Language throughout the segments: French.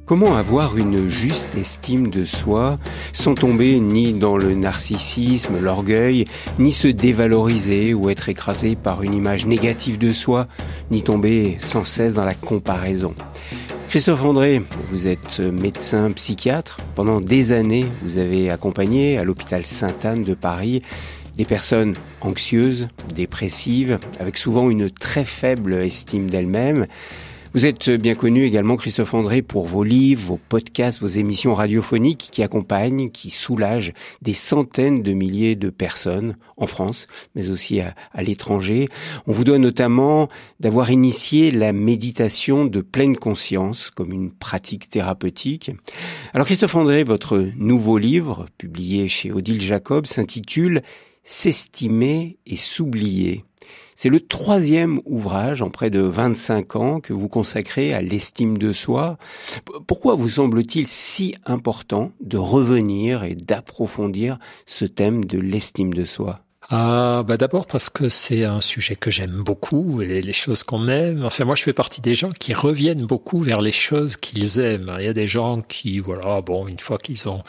Comment avoir une juste estime de soi sans tomber ni dans le narcissisme, l'orgueil, ni se dévaloriser ou être écrasé par une image négative de soi, ni tomber sans cesse dans la comparaison? Christophe André, vous êtes médecin psychiatre. Pendant des années, vous avez accompagné à l'hôpital Sainte-Anne de Paris des personnes anxieuses, dépressives, avec souvent une très faible estime d'elles-mêmes. Vous êtes bien connu également, Christophe André, pour vos livres, vos podcasts, vos émissions radiophoniques qui accompagnent, qui soulagent des centaines de milliers de personnes en France, mais aussi à l'étranger. On vous doit notamment d'avoir initié la méditation de pleine conscience comme une pratique thérapeutique. Alors Christophe André, votre nouveau livre, publié chez Odile Jacob, s'intitule « S'estimer et s'oublier ». C'est le 3e ouvrage en près de 25 ans que vous consacrez à l'estime de soi. Pourquoi vous semble-t-il si important de revenir et d'approfondir ce thème de l'estime de soi ? D'abord parce que c'est un sujet que j'aime beaucoup et les choses qu'on aime. Enfin, moi, je fais partie des gens qui reviennent beaucoup vers les choses qu'ils aiment. Il y a des gens qui, une fois qu'ils ont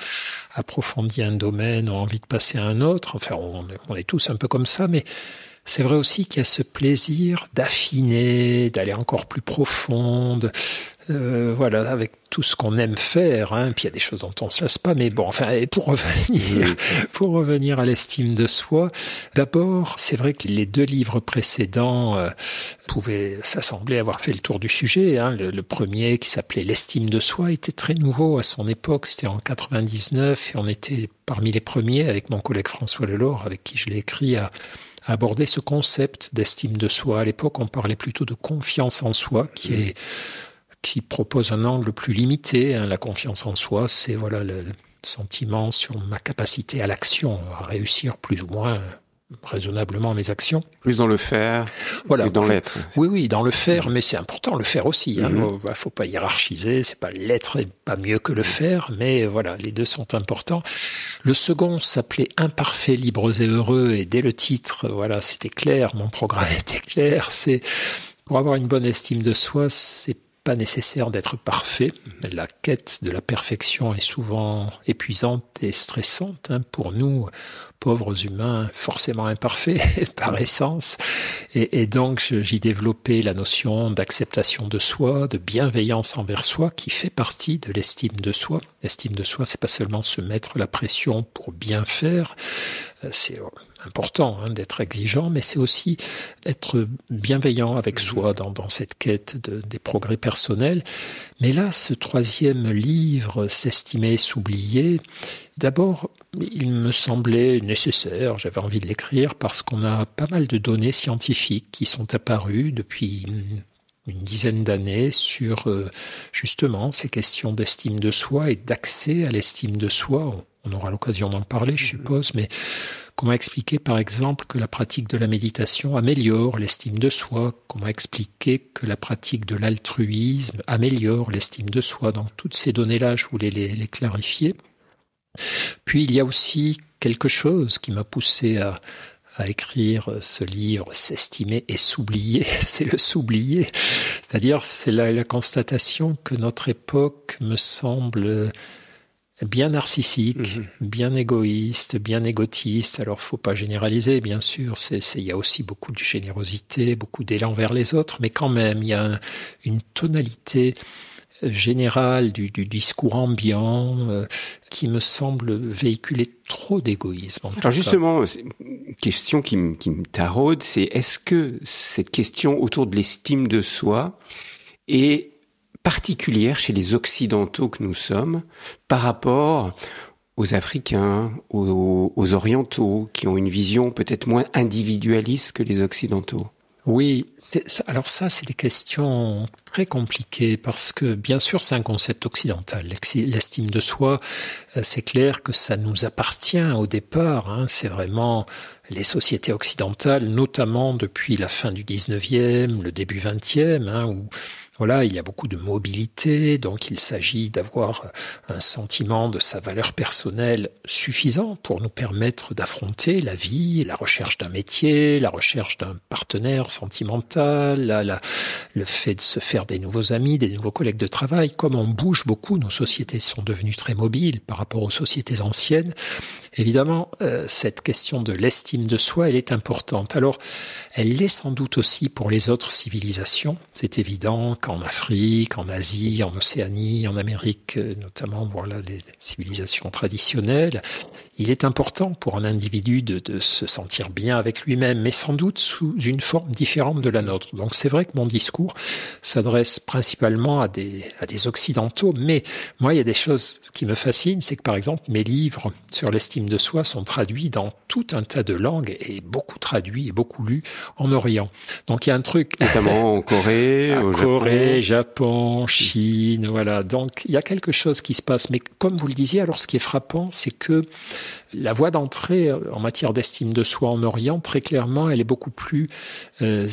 approfondi un domaine, ont envie de passer à un autre. Enfin, on est tous un peu comme ça, mais c'est vrai aussi qu'il y a ce plaisir d'affiner, d'aller encore plus profonde, avec tout ce qu'on aime faire. Puis il y a des choses dont on ne se lasse pas, mais pour revenir à l'estime de soi, d'abord, c'est vrai que les 2 livres précédents pouvaient s'assembler avoir fait le tour du sujet. Le premier, qui s'appelait L'estime de soi, était très nouveau à son époque. C'était en 99 et on était parmi les premiers, avec mon collègue François Lelore, avec qui je l'ai écrit, à aborder ce concept d'estime de soi. À l'époque, on parlait plutôt de confiance en soi, qui propose un angle plus limité. La confiance en soi, c'est le sentiment sur ma capacité à l'action, à réussir plus ou moins raisonnablement mes actions. Plus dans le faire que dans l'être. Oui, dans le faire, mais c'est important le faire aussi. Faut pas hiérarchiser, c'est pas l'être et pas mieux que le faire, mais les 2 sont importants. Le second s'appelait Imparfaits, libres et heureux, et dès le titre, c'était clair, mon programme était clair. C'est pour avoir une bonne estime de soi, c'est pas nécessaire d'être parfait. La quête de la perfection est souvent épuisante et stressante pour nous, pauvres humains forcément imparfaits par essence. Et donc j'y développais la notion d'acceptation de soi, de bienveillance envers soi, qui fait partie de l'estime de soi. L'estime de soi, c'est pas seulement se mettre la pression pour bien faire. C'est important d'être exigeant, mais c'est aussi être bienveillant avec soi dans cette quête des progrès personnels. Mais là, ce 3e livre, S'estimer et s'oublier, d'abord, il me semblait nécessaire, j'avais envie de l'écrire, parce qu'on a pas mal de données scientifiques qui sont apparues depuis une dizaine d'années sur justement ces questions d'estime de soi et d'accès à l'estime de soi. On aura l'occasion d'en parler, je suppose, mais comment expliquer, par exemple, que la pratique de la méditation améliore l'estime de soi? Comment expliquer que la pratique de l'altruisme améliore l'estime de soi? Donc, toutes ces données-là, je voulais les clarifier. Puis, il y a aussi quelque chose qui m'a poussé à écrire ce livre, S'estimer et s'oublier. C'est le s'oublier. C'est-à-dire, c'est la constatation que notre époque me semble bien narcissique, bien égoïste, bien égotiste. Alors, faut pas généraliser, bien sûr. Il y a aussi beaucoup de générosité, beaucoup d'élan vers les autres, mais quand même, il y a une tonalité générale du discours ambiant qui me semble véhiculer trop d'égoïsme. Alors justement, une question qui me taraude, c'est est-ce que cette question autour de l'estime de soi est particulière chez les Occidentaux que nous sommes par rapport aux Africains, aux Orientaux, qui ont une vision peut-être moins individualiste que les Occidentaux? Oui, alors ça, c'est des questions très compliquées parce que, bien sûr, c'est un concept occidental. L'estime de soi, c'est clair que ça nous appartient au départ. C'est vraiment les sociétés occidentales, notamment depuis la fin du 19e, le début 20e, où Voilà, il y a beaucoup de mobilité, donc il s'agit d'avoir un sentiment de sa valeur personnelle suffisant pour nous permettre d'affronter la vie, la recherche d'un métier, la recherche d'un partenaire sentimental, le fait de se faire des nouveaux amis, des nouveaux collègues de travail. Comme on bouge beaucoup, nos sociétés sont devenues très mobiles par rapport aux sociétés anciennes. Évidemment, cette question de l'estime de soi, elle est importante. Alors, elle l'est sans doute aussi pour les autres civilisations. C'est évident qu'en Afrique, en Asie, en Océanie, en Amérique, notamment, voilà, les civilisations traditionnelles, il est important pour un individu de se sentir bien avec lui-même, mais sans doute sous une forme différente de la nôtre. Donc c'est vrai que mon discours s'adresse principalement à des occidentaux, mais moi il y a des choses qui me fascinent, c'est que par exemple mes livres sur l'estime de soi sont traduits dans tout un tas de langues et beaucoup traduits et beaucoup lus en Orient. Donc il y a un truc... Notamment en Corée, au Japon, Chine, voilà. Donc il y a quelque chose qui se passe, mais comme vous le disiez, alors ce qui est frappant, c'est que la voie d'entrée en matière d'estime de soi en Orient, très clairement, elle est beaucoup plus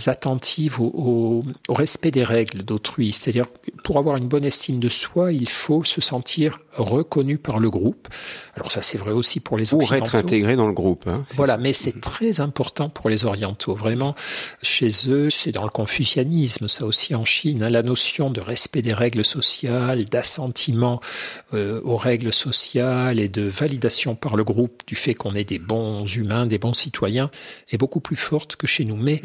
attentive au respect des règles d'autrui. C'est-à-dire, pour avoir une bonne estime de soi, il faut se sentir reconnu par le groupe. Alors ça, c'est vrai aussi pour les occidentaux. Pour être intégré dans le groupe. Hein, voilà, mais c'est très important pour les orientaux. Vraiment, chez eux, c'est dans le confucianisme, ça aussi en Chine, hein, la notion de respect des règles sociales, d'assentiment aux règles sociales et de validation par le groupe du fait qu'on est des bons humains, des bons citoyens, est beaucoup plus forte que chez nous. Mais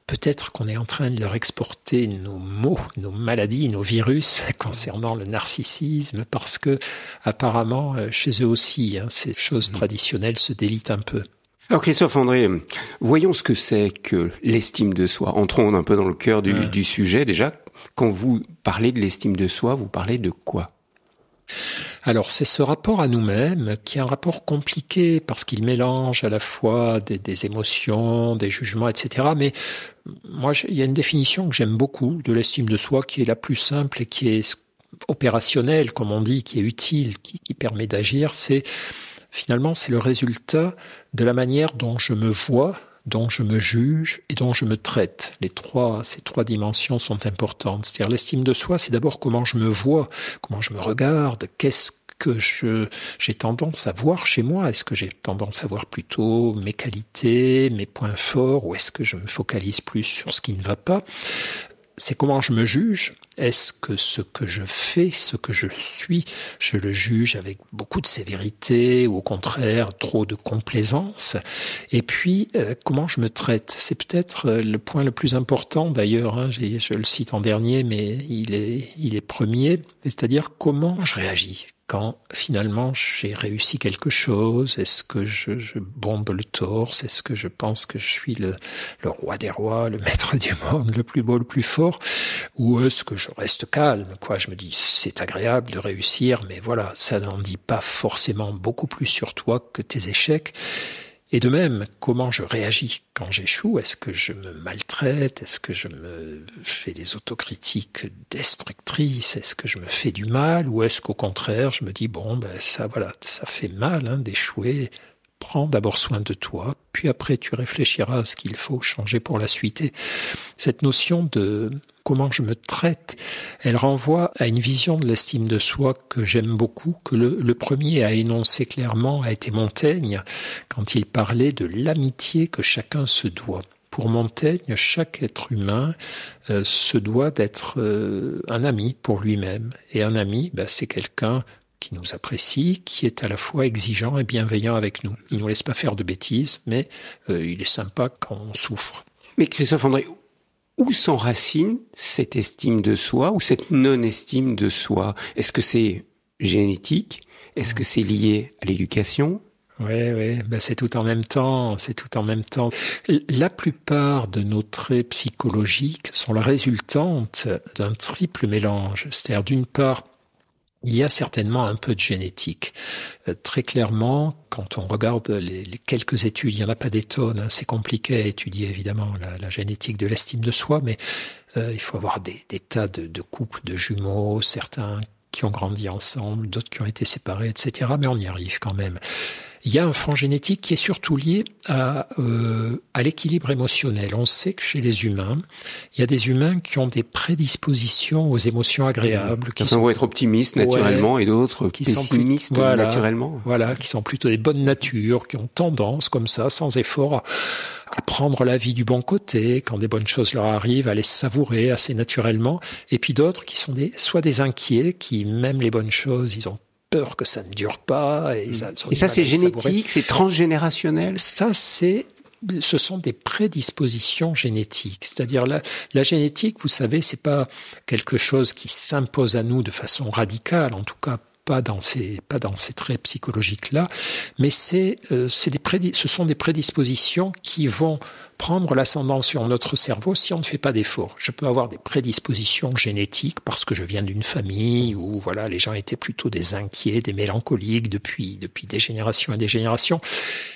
peut-être qu'on est en train de leur exporter nos maux, nos maladies, nos virus concernant le narcissisme, parce que apparemment, chez eux aussi, hein, ces choses traditionnelles se délitent un peu. Alors Christophe André, voyons ce que c'est que l'estime de soi. Entrons un peu dans le cœur du sujet. Déjà, quand vous parlez de l'estime de soi, vous parlez de quoi ? Alors, c'est ce rapport à nous-mêmes qui est un rapport compliqué parce qu'il mélange à la fois des émotions, des jugements, etc. Mais moi, il y a une définition que j'aime beaucoup de l'estime de soi qui est la plus simple et qui est opérationnelle, comme on dit, qui est utile, qui permet d'agir. Finalement, c'est le résultat de la manière dont je me vois, dont je me juge et dont je me traite. Ces trois dimensions sont importantes. C'est-à-dire l'estime de soi, c'est d'abord comment je me vois, comment je me regarde, qu'est-ce que j'ai tendance à voir chez moi. Est-ce que j'ai tendance à voir plutôt mes qualités, mes points forts, ou est-ce que je me focalise plus sur ce qui ne va pas ? C'est comment je me juge. Est-ce que ce que je fais, ce que je suis, je le juge avec beaucoup de sévérité ou au contraire trop de complaisance ? Et puis, comment je me traite ? C'est peut-être le point le plus important d'ailleurs, hein, je le cite en dernier, mais il est premier, c'est-à-dire comment je réagis. Quand finalement j'ai réussi quelque chose, est-ce que je bombe le torse? Est-ce que je pense que je suis le roi des rois, le maître du monde, le plus beau, le plus fort? Ou est-ce que je reste calme, quoi? Je me dis, c'est agréable de réussir, mais voilà, ça n'en dit pas forcément beaucoup plus sur toi que tes échecs. Et de même, comment je réagis quand j'échoue? Est-ce que je me maltraite? Est-ce que je me fais des autocritiques destructrices? Est-ce que je me fais du mal? Ou est-ce qu'au contraire, je me dis, ça fait mal hein, d'échouer. Prends d'abord soin de toi, puis après tu réfléchiras à ce qu'il faut changer pour la suite. Et cette notion de comment je me traite, elle renvoie à une vision de l'estime de soi que j'aime beaucoup, que le premier à énoncer clairement a été Montaigne, quand il parlait de l'amitié que chacun se doit. Pour Montaigne, chaque être humain se doit d'être un ami pour lui-même. Et un ami, c'est quelqu'un qui nous apprécie, qui est à la fois exigeant et bienveillant avec nous. Il ne nous laisse pas faire de bêtises, mais il est sympa quand on souffre. Mais Christophe André, où s'enracine cette estime de soi ou cette non-estime de soi? Est-ce que c'est génétique? Est-ce que c'est lié à l'éducation? Oui, c'est tout en même temps, La plupart de nos traits psychologiques sont la résultante d'un triple mélange. C'est-à-dire, d'une part, il y a certainement un peu de génétique. Très clairement, quand on regarde les quelques études, il n'y en a pas des tonnes, hein, c'est compliqué à étudier évidemment la génétique de l'estime de soi, mais il faut avoir des tas de couples de jumeaux, certains qui ont grandi ensemble, d'autres qui ont été séparés, etc. Mais on y arrive quand même. Il y a un fond génétique qui est surtout lié à l'équilibre émotionnel. On sait que chez les humains, il y a des humains qui ont des prédispositions aux émotions agréables. Certains vont être optimistes naturellement et d'autres qui pessimistes naturellement. Voilà, qui sont plutôt des bonnes natures, qui ont tendance comme ça, sans effort, à prendre la vie du bon côté, quand des bonnes choses leur arrivent, à les savourer assez naturellement. Et puis d'autres qui sont soit des inquiets, qui même les bonnes choses, ils ont peur que ça ne dure pas. Et ça, c'est génétique, c'est transgénérationnel. Ça, ce sont des prédispositions génétiques. C'est-à-dire la génétique, vous savez, c'est pas quelque chose qui s'impose à nous de façon radicale, en tout cas pas dans ces traits psychologiques-là, mais ce sont des prédispositions qui vont prendre l'ascendant sur notre cerveau si on ne fait pas d'efforts. Je peux avoir des prédispositions génétiques parce que je viens d'une famille où voilà, les gens étaient plutôt des inquiets, des mélancoliques depuis des générations et des générations,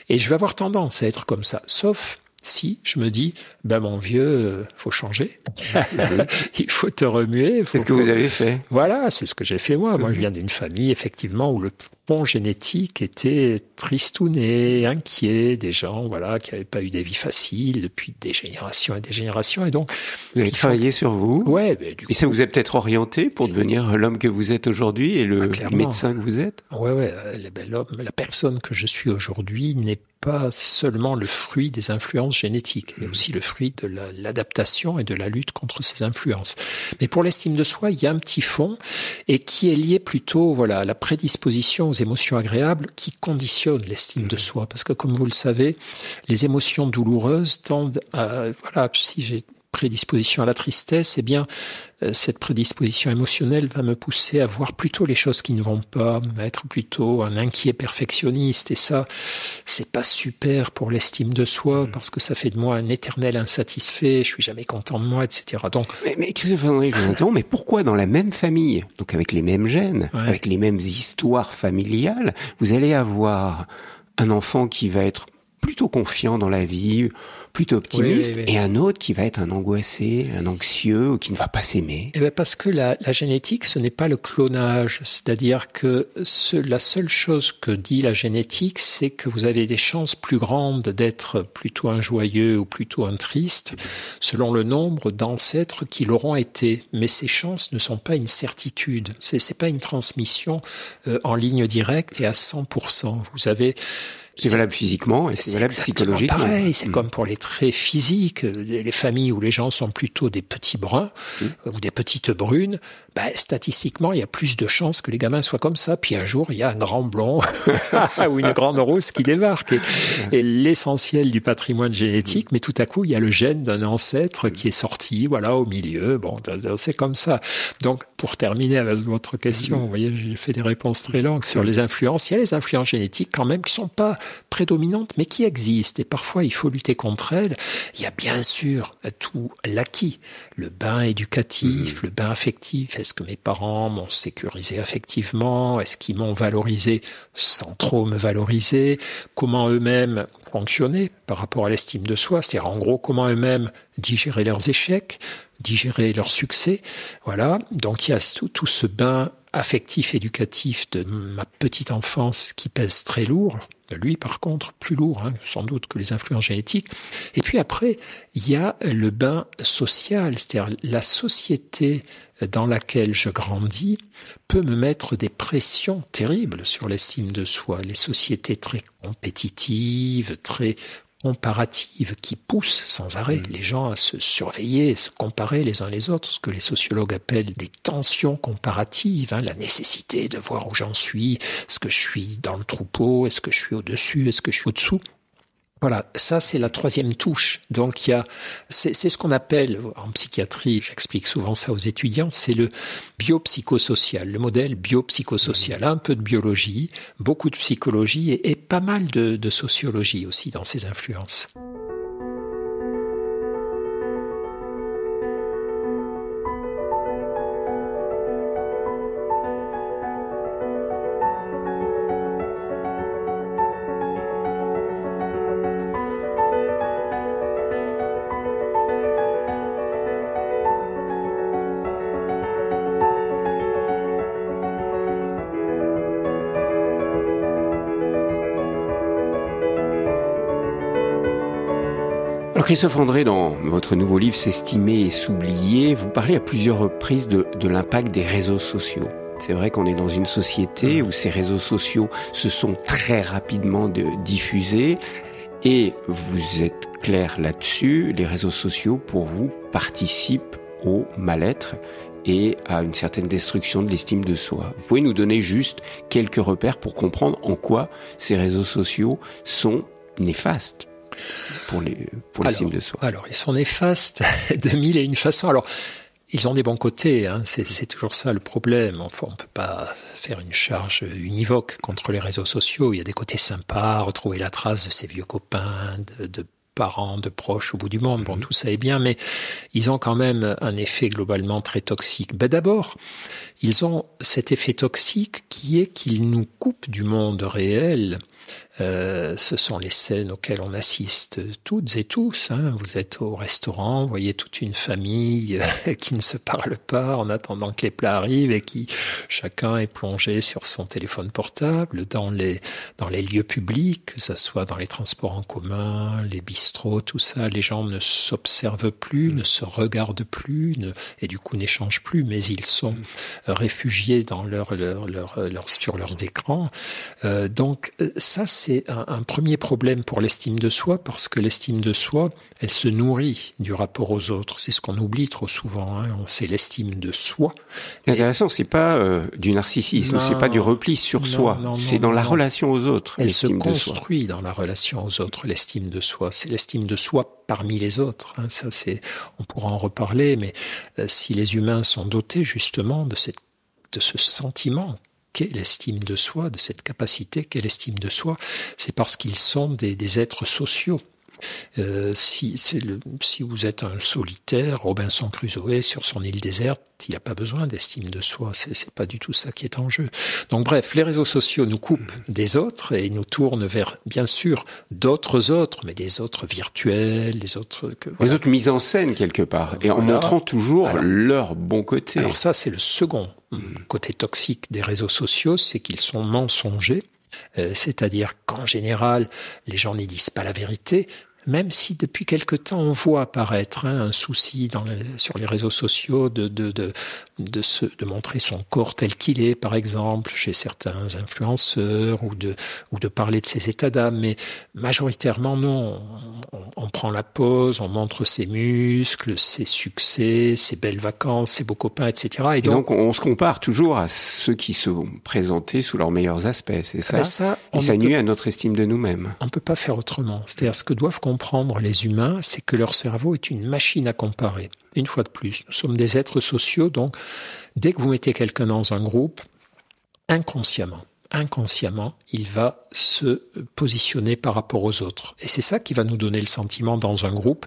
et je vais avoir tendance à être comme ça, sauf si je me dis, mon vieux, faut changer, il faut te remuer. C'est ce que vous avez fait. Voilà, c'est ce que j'ai fait moi. Moi, je viens d'une famille, effectivement, où le fond génétique était tristouné, inquiet, des gens, voilà, qui n'avaient pas eu des vies faciles depuis des générations et des générations. Et donc, vous avez travaillé sur vous. Ouais. Et ça vous a peut-être orienté pour devenir l'homme que vous êtes aujourd'hui et le médecin que vous êtes. Ouais. La personne que je suis aujourd'hui n'est pas seulement le fruit des influences génétiques, mais aussi le fruit de l'adaptation et de la lutte contre ces influences. Mais pour l'estime de soi, il y a un petit fond et qui est lié plutôt, à la prédisposition aux émotions agréables qui conditionnent l'estime de soi. Parce que comme vous le savez, les émotions douloureuses tendent à, si j'ai prédisposition à la tristesse, cette prédisposition émotionnelle va me pousser à voir plutôt les choses qui ne vont pas, à être plutôt un inquiet perfectionniste. Et ça, c'est pas super pour l'estime de soi, parce que ça fait de moi un éternel insatisfait, je suis jamais content de moi, etc. Donc, mais Christophe André, je vous interromps, mais pourquoi dans la même famille, donc avec les mêmes gènes, avec les mêmes histoires familiales, vous allez avoir un enfant qui va être plutôt confiant dans la vie, plutôt optimiste, et un autre qui va être un angoissé, un anxieux, ou qui ne va pas s'aimer? Parce que la génétique, ce n'est pas le clonage. C'est-à-dire que la seule chose que dit la génétique, c'est que vous avez des chances plus grandes d'être plutôt un joyeux ou plutôt un triste, selon le nombre d'ancêtres qui l'auront été. Mais ces chances ne sont pas une certitude. C'est pas une transmission en ligne directe et à 100%. Vous avez... C'est valable physiquement et c'est valable psychologiquement. Pareil, c'est comme pour les traits physiques, les familles où les gens sont plutôt des petits bruns ou des petites brunes, statistiquement, il y a plus de chances que les gamins soient comme ça. Puis un jour, il y a un grand blond ou une grande rousse qui débarque. Et l'essentiel du patrimoine génétique, mais tout à coup, il y a le gène d'un ancêtre qui est sorti, au milieu. Bon, c'est comme ça. Donc, pour terminer avec votre question, vous voyez, j'ai fait des réponses très longues sur les influences. Il y a les influences génétiques quand même qui sont pas prédominantes, mais qui existent. Et parfois, il faut lutter contre elles. Il y a bien sûr tout l'acquis, le bain éducatif, le bain affectif. Est-ce que mes parents m'ont sécurisé affectivement? Est-ce qu'ils m'ont valorisé sans trop me valoriser? Comment eux-mêmes fonctionnaient par rapport à l'estime de soi? C'est-à-dire, en gros, comment eux-mêmes digéraient leurs échecs, digéraient leurs succès? Voilà. Donc, il y a tout ce bain affectif, éducatif de ma petite enfance qui pèse très lourd. Lui, par contre, plus lourd, sans doute que les influences génétiques. Et puis après, il y a le bain social, c'est-à-dire la société dans laquelle je grandis peut me mettre des pressions terribles sur l'estime de soi. Les sociétés très compétitives, très comparatives qui poussent sans arrêt les gens à se surveiller, se comparer les uns les autres, ce que les sociologues appellent des tensions comparatives, la nécessité de voir où j'en suis, est-ce que je suis dans le troupeau, est-ce que je suis au-dessus, est-ce que je suis au-dessous. Voilà, ça c'est la troisième touche. Donc c'est ce qu'on appelle en psychiatrie, j'explique souvent ça aux étudiants, c'est le biopsychosocial, le modèle biopsychosocial. Un peu de biologie, beaucoup de psychologie et pas mal de sociologie aussi dans ces influences. Alors Christophe André, dans votre nouveau livre S'estimer et s'oublier, vous parlez à plusieurs reprises de l'impact des réseaux sociaux. C'est vrai qu'on est dans une société où ces réseaux sociaux se sont très rapidement diffusés et vous êtes clair là-dessus, les réseaux sociaux pour vous participent au mal-être et à une certaine destruction de l'estime de soi. Vous pouvez nous donner juste quelques repères pour comprendre en quoi ces réseaux sociaux sont néfastes pour l'estime de soi. Alors, ils sont néfastes de mille et une façons. Alors, ils ont des bons côtés, hein. C'est toujours ça le problème. Enfin, on peut pas faire une charge univoque contre les réseaux sociaux. Il y a des côtés sympas, retrouver la trace de ses vieux copains, de parents, de proches au bout du monde. Bon, tout ça est bien, mais ils ont quand même un effet globalement très toxique. D'abord, ils ont cet effet toxique qui est qu'ils nous coupent du monde réel. Ce sont les scènes auxquelles on assiste toutes et tous, hein. Vous êtes au restaurant, vous voyez toute une famille qui ne se parle pas en attendant que les plats arrivent et qui chacun est plongé sur son téléphone portable dans les lieux publics, que ce soit dans les transports en commun, les bistrots, tout ça. Les gens ne s'observent plus, ne se regardent plus et du coup n'échangent plus, mais ils sont réfugiés dans sur leurs écrans. Donc ça, c'est un premier problème pour l'estime de soi, parce que l'estime de soi, elle se nourrit du rapport aux autres. C'est ce qu'on oublie trop souvent, hein. C'est l'estime de soi. Intéressant, c'est pas du narcissisme, c'est pas du repli sur soi, c'est dans la relation aux autres. Elle se construit dans la relation aux autres, l'estime de soi. C'est l'estime de soi parmi les autres, hein. Ça, on pourra en reparler, mais si les humains sont dotés justement de ce sentiment qu'est l'estime de soi, de cette capacité qu'est l'estime de soi, c'est parce qu'ils sont des êtres sociaux. Si vous êtes un solitaire, Robinson Crusoe sur son île déserte, il n'a pas besoin d'estime de soi, c'est pas du tout ça qui est en jeu. Donc bref, les réseaux sociaux nous coupent des autres et nous tournent vers, bien sûr, d'autres autres, mais des autres virtuels, des autres mises en scène quelque part, et en montrant toujours leur bon côté. Alors ça, c'est le second côté toxique des réseaux sociaux, c'est qu'ils sont mensongers. C'est-à-dire qu'en général, les gens n'y disent pas la vérité, même si depuis quelque temps on voit apparaître un souci sur les réseaux sociaux de montrer son corps tel qu'il est, par exemple, chez certains influenceurs, ou de parler de ses états d'âme, mais majoritairement non. On prend la pause, on montre ses muscles, ses succès, ses belles vacances, ses beaux copains, etc. Et donc on se compare toujours à ceux qui sont présentés sous leurs meilleurs aspects, c'est ça? Et ça nuit à notre estime de nous-mêmes. On peut pas faire autrement. C'est-à-dire, ce que doivent comprendre les humains, c'est que leur cerveau est une machine à comparer. Une fois de plus, nous sommes des êtres sociaux, donc dès que vous mettez quelqu'un dans un groupe, inconsciemment, il va se positionner par rapport aux autres. Et c'est ça qui va nous donner le sentiment dans un groupe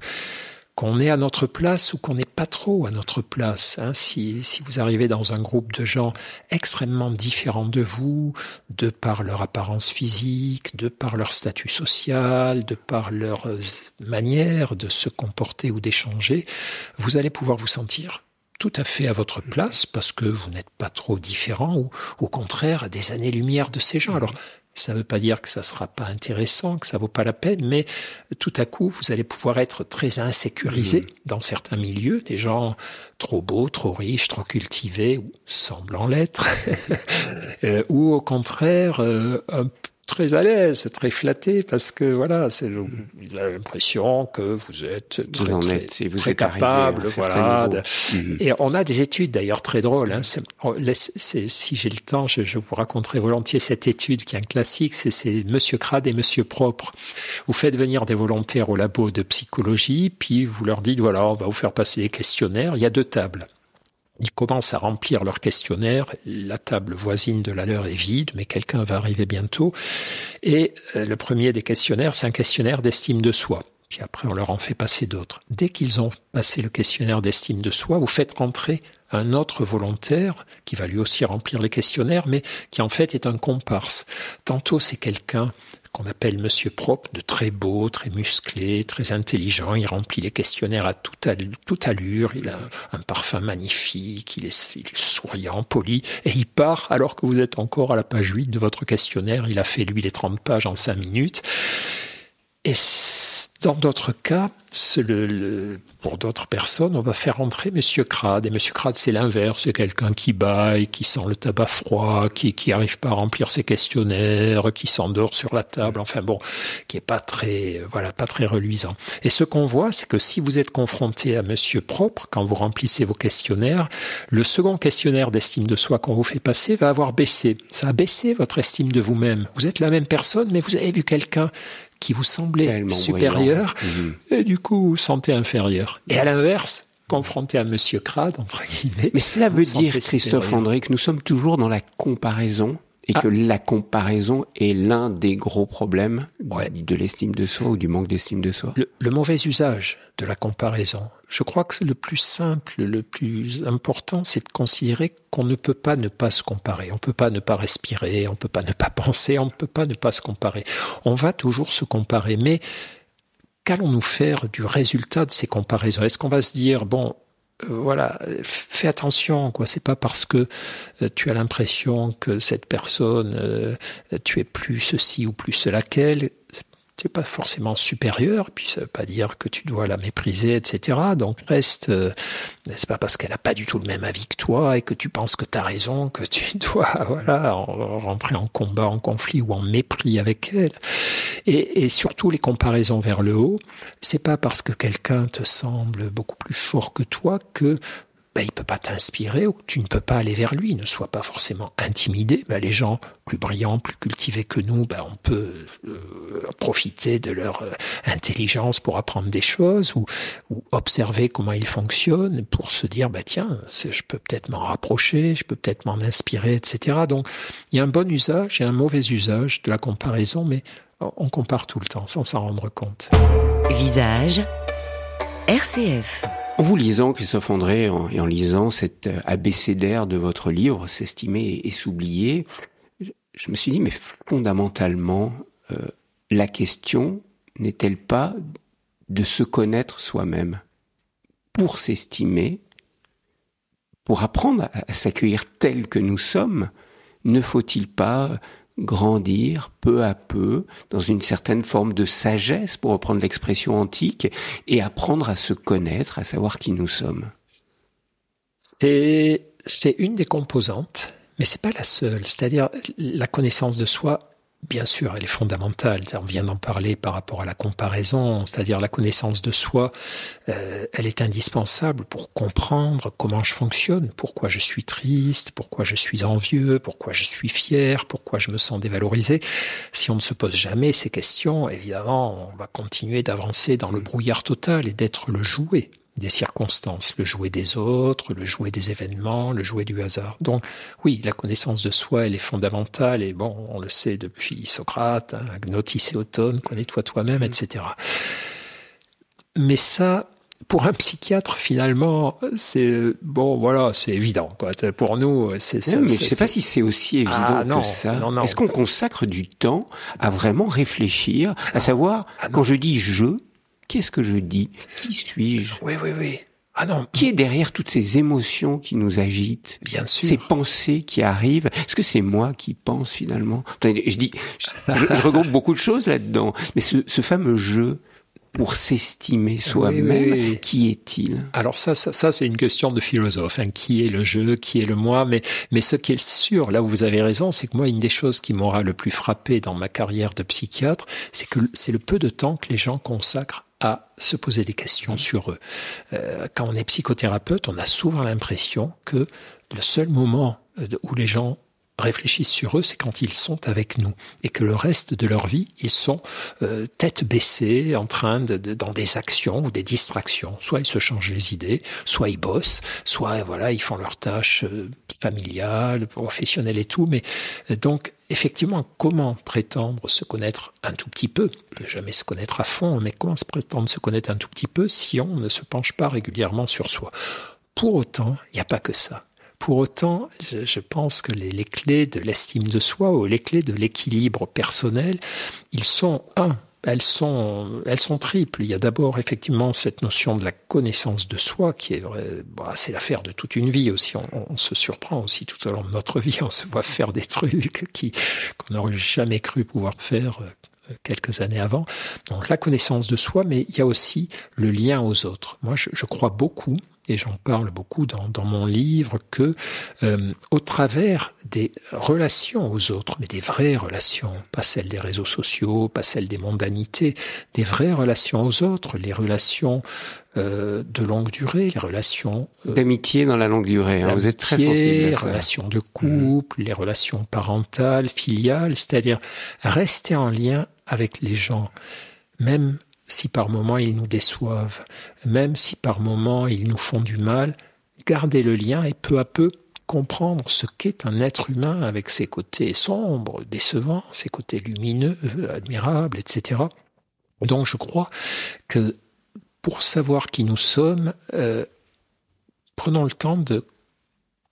qu'on est à notre place ou qu'on n'est pas trop à notre place, hein. Si vous arrivez dans un groupe de gens extrêmement différents de vous, de par leur apparence physique, de par leur statut social, de par leur manière de se comporter ou d'échanger, vous allez pouvoir vous sentir tout à fait à votre place parce que vous n'êtes pas trop différent ou au contraire à des années-lumière de ces gens. Alors, ça ne veut pas dire que ça ne sera pas intéressant, que ça ne vaut pas la peine, mais tout à coup, vous allez pouvoir être très insécurisé dans certains milieux, des gens trop beaux, trop riches, trop cultivés, ou semblant l'être, ou au contraire, très à l'aise, très flatté, parce que voilà, il a l'impression que vous êtes très capable, voilà. Et on a des études d'ailleurs très drôles, hein. Si j'ai le temps, je vous raconterai volontiers cette étude qui est un classique, c'est Monsieur Crade et Monsieur Propre. Vous faites venir des volontaires au labo de psychologie, puis vous leur dites, voilà, on va vous faire passer des questionnaires, il y a 2 tables. Ils commencent à remplir leur questionnaire, la table voisine de la leur est vide, mais quelqu'un va arriver bientôt. Et le premier des questionnaires, c'est un questionnaire d'estime de soi. Puis après, on leur en fait passer d'autres. Dès qu'ils ont passé le questionnaire d'estime de soi, vous faites rentrer un autre volontaire qui va lui aussi remplir les questionnaires, mais qui en fait est un comparse. Tantôt, c'est quelqu'un qu'on appelle Monsieur Propre, de très beau, très musclé, très intelligent. Il remplit les questionnaires à toute allure. Il a un parfum magnifique, il est souriant, poli, et il part alors que vous êtes encore à la page 8 de votre questionnaire. Il a fait, lui, les 30 pages en 5 minutes. Et Dans d'autres cas, pour d'autres personnes, on va faire entrer Monsieur Crade. Et Monsieur Crade, c'est l'inverse. C'est quelqu'un qui bâille, qui sent le tabac froid, qui arrive pas à remplir ses questionnaires, qui s'endort sur la table. Enfin bon, qui est pas très reluisant. Et ce qu'on voit, c'est que si vous êtes confronté à Monsieur Propre, quand vous remplissez vos questionnaires, le second questionnaire d'estime de soi qu'on vous fait passer va avoir baissé. Ça a baissé votre estime de vous-même. Vous êtes la même personne, mais vous avez vu quelqu'un qui vous semblait tellement supérieur, et du coup, vous vous sentez inférieur. Et à l'inverse, confronté à Monsieur Crade, entre guillemets... Mais cela veut dire, Christophe André, que nous sommes toujours dans la comparaison, et que la comparaison est l'un des gros problèmes de l'estime de soi ou du manque d'estime de soi. Le mauvais usage de la comparaison. Je crois que le plus simple, le plus important, c'est de considérer qu'on ne peut pas ne pas se comparer. On ne peut pas ne pas respirer, on ne peut pas ne pas penser, on ne peut pas ne pas se comparer. On va toujours se comparer, mais qu'allons-nous faire du résultat de ces comparaisons? Est-ce qu'on va se dire, bon, voilà, fais attention, quoi. C'est pas parce que tu as l'impression que cette personne, tu es plus ceci ou plus cela qu'elle, c'est pas forcément supérieur, puis ça veut pas dire que tu dois la mépriser, etc. Donc reste, c'est pas parce qu'elle a pas du tout le même avis que toi et que tu penses que t'as raison que tu dois, rentrer en combat, en conflit ou en mépris avec elle. Et surtout les comparaisons vers le haut, c'est pas parce que quelqu'un te semble beaucoup plus fort que toi que il peut pas t'inspirer ou que tu ne peux pas aller vers lui. Ne sois pas forcément intimidé. Les gens plus brillants, plus cultivés que nous, on peut profiter de leur intelligence pour apprendre des choses ou observer comment ils fonctionnent pour se dire, tiens, je peux peut-être m'en rapprocher, je peux peut-être m'en inspirer, etc. Donc, il y a un bon usage et un mauvais usage de la comparaison, mais on compare tout le temps sans s'en rendre compte. Visage RCF. En vous lisant, Christophe André, et en lisant cet abécédaire de votre livre, S'estimer et s'oublier, je me suis dit, mais fondamentalement, la question n'est-elle pas de se connaître soi-même? Pour s'estimer, pour apprendre à s'accueillir tel que nous sommes, ne faut-il pas grandir peu à peu dans une certaine forme de sagesse, pour reprendre l'expression antique, et apprendre à se connaître, à savoir qui nous sommes? C'est une des composantes, mais c'est pas la seule. C'est-à-dire, la connaissance de soi, bien sûr, elle est fondamentale. On vient d'en parler par rapport à la comparaison, c'est-à-dire la connaissance de soi, elle est indispensable pour comprendre comment je fonctionne, pourquoi je suis triste, pourquoi je suis envieux, pourquoi je suis fier, pourquoi je me sens dévalorisé. Si on ne se pose jamais ces questions, évidemment, on va continuer d'avancer dans le brouillard total et d'être le jouet des circonstances, le jouet des autres, le jouet des événements, le jouet du hasard. Donc oui, la connaissance de soi, elle est fondamentale, et bon, on le sait depuis Socrate, Gnotis et Othone, connais-toi toi-même, etc. Mais ça, pour un psychiatre, finalement, c'est c'est évident, quoi. Pour nous, c'est ça. Mais je sais pas si c'est aussi évident que ça. Non. Est-ce qu'on consacre du temps à vraiment réfléchir, à savoir, quand je dis qu'est-ce que je dis? Qui suis-je? Oui. Qui est derrière toutes ces émotions qui nous agitent? Bien sûr. Ces pensées qui arrivent. Est-ce que c'est moi qui pense finalement? Je regroupe beaucoup de choses là-dedans. Mais ce fameux jeu pour s'estimer soi-même, qui est-il? Alors ça c'est une question de philosophe. Qui est le jeu? Qui est le moi? Mais ce qui est sûr, là où vous avez raison, c'est que moi, une des choses qui m'aura le plus frappé dans ma carrière de psychiatre, c'est que c'est le peu de temps que les gens consacrent à se poser des questions sur eux. Quand on est psychothérapeute, on a souvent l'impression que le seul moment où les gens réfléchissent sur eux, c'est quand ils sont avec nous, et que le reste de leur vie, ils sont tête baissée, en train dans des actions ou des distractions. Soit ils se changent les idées, soit ils bossent, soit ils font leurs tâches familiales, professionnelles et tout. Mais donc effectivement, comment prétendre se connaître un tout petit peu? Ne jamais se connaître à fond, mais comment se prétendre se connaître un tout petit peu si on ne se penche pas régulièrement sur soi? Pour autant, il n'y a pas que ça. Pour autant, je pense que les clés de l'estime de soi ou les clés de l'équilibre personnel, elles sont triples. Il y a d'abord effectivement cette notion de la connaissance de soi qui est c'est l'affaire de toute une vie aussi. On se surprend aussi tout au long de notre vie. On se voit faire des trucs qu'on n'aurait jamais cru pouvoir faire quelques années avant. Donc la connaissance de soi, mais il y a aussi le lien aux autres. Moi, je crois beaucoup, et j'en parle beaucoup dans mon livre, que au travers des relations aux autres, mais des vraies relations, pas celles des réseaux sociaux, pas celles des mondanités, des vraies relations aux autres, les relations de longue durée, les relations d'amitié dans la longue durée. Vous êtes très sensible à les ça. relations de couple, les relations parentales, filiales, c'est-à-dire rester en lien avec les gens, même si par moments ils nous déçoivent, même si par moments ils nous font du mal, garder le lien et peu à peu comprendre ce qu'est un être humain avec ses côtés sombres, décevants, ses côtés lumineux, admirables, etc. Donc je crois que pour savoir qui nous sommes, prenons le temps de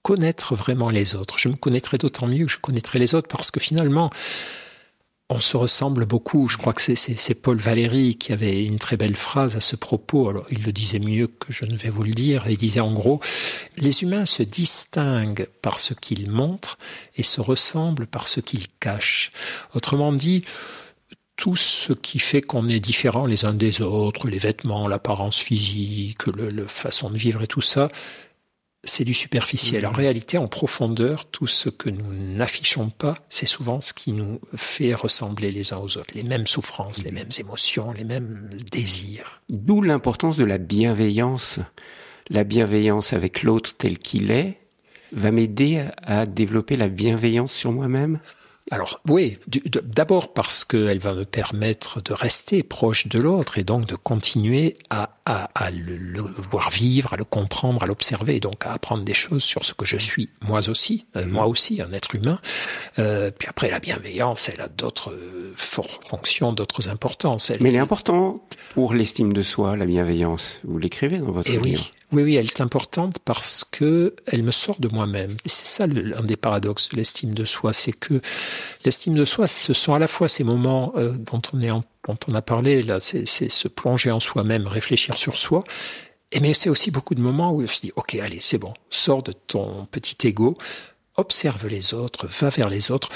connaître vraiment les autres. Je me connaîtrai d'autant mieux que je connaîtrai les autres parce que finalement, on se ressemble beaucoup. Je crois que c'est Paul Valéry qui avait une très belle phrase à ce propos. Alors, il le disait mieux que je ne vais vous le dire. Il disait en gros, les humains se distinguent par ce qu'ils montrent et se ressemblent par ce qu'ils cachent. Autrement dit, tout ce qui fait qu'on est différents les uns des autres, les vêtements, l'apparence physique, la façon de vivre et tout ça, c'est du superficiel. En réalité, en profondeur, tout ce que nous n'affichons pas, c'est souvent ce qui nous fait ressembler les uns aux autres. Les mêmes souffrances, les mêmes émotions, les mêmes désirs. D'où l'importance de la bienveillance. La bienveillance avec l'autre tel qu'il est va m'aider à développer la bienveillance sur moi-même. Alors oui, d'abord parce qu'elle va me permettre de rester proche de l'autre et donc de continuer à le voir vivre, à le comprendre, à l'observer, et donc à apprendre des choses sur ce que je suis, moi aussi, un être humain. Puis après, la bienveillance, elle a d'autres fonctions, d'autres importances. Mais elle est importante pour l'estime de soi, la bienveillance. Vous l'écrivez dans votre livre. Oui, elle est importante parce que elle me sort de moi-même. Et c'est ça un des paradoxes de l'estime de soi, c'est que l'estime de soi, ce sont à la fois ces moments dont on a parlé, là, c'est se plonger en soi-même, réfléchir sur soi, mais c'est aussi beaucoup de moments où je me dis, ok, allez, c'est bon, sors de ton petit ego, observe les autres, va vers les autres,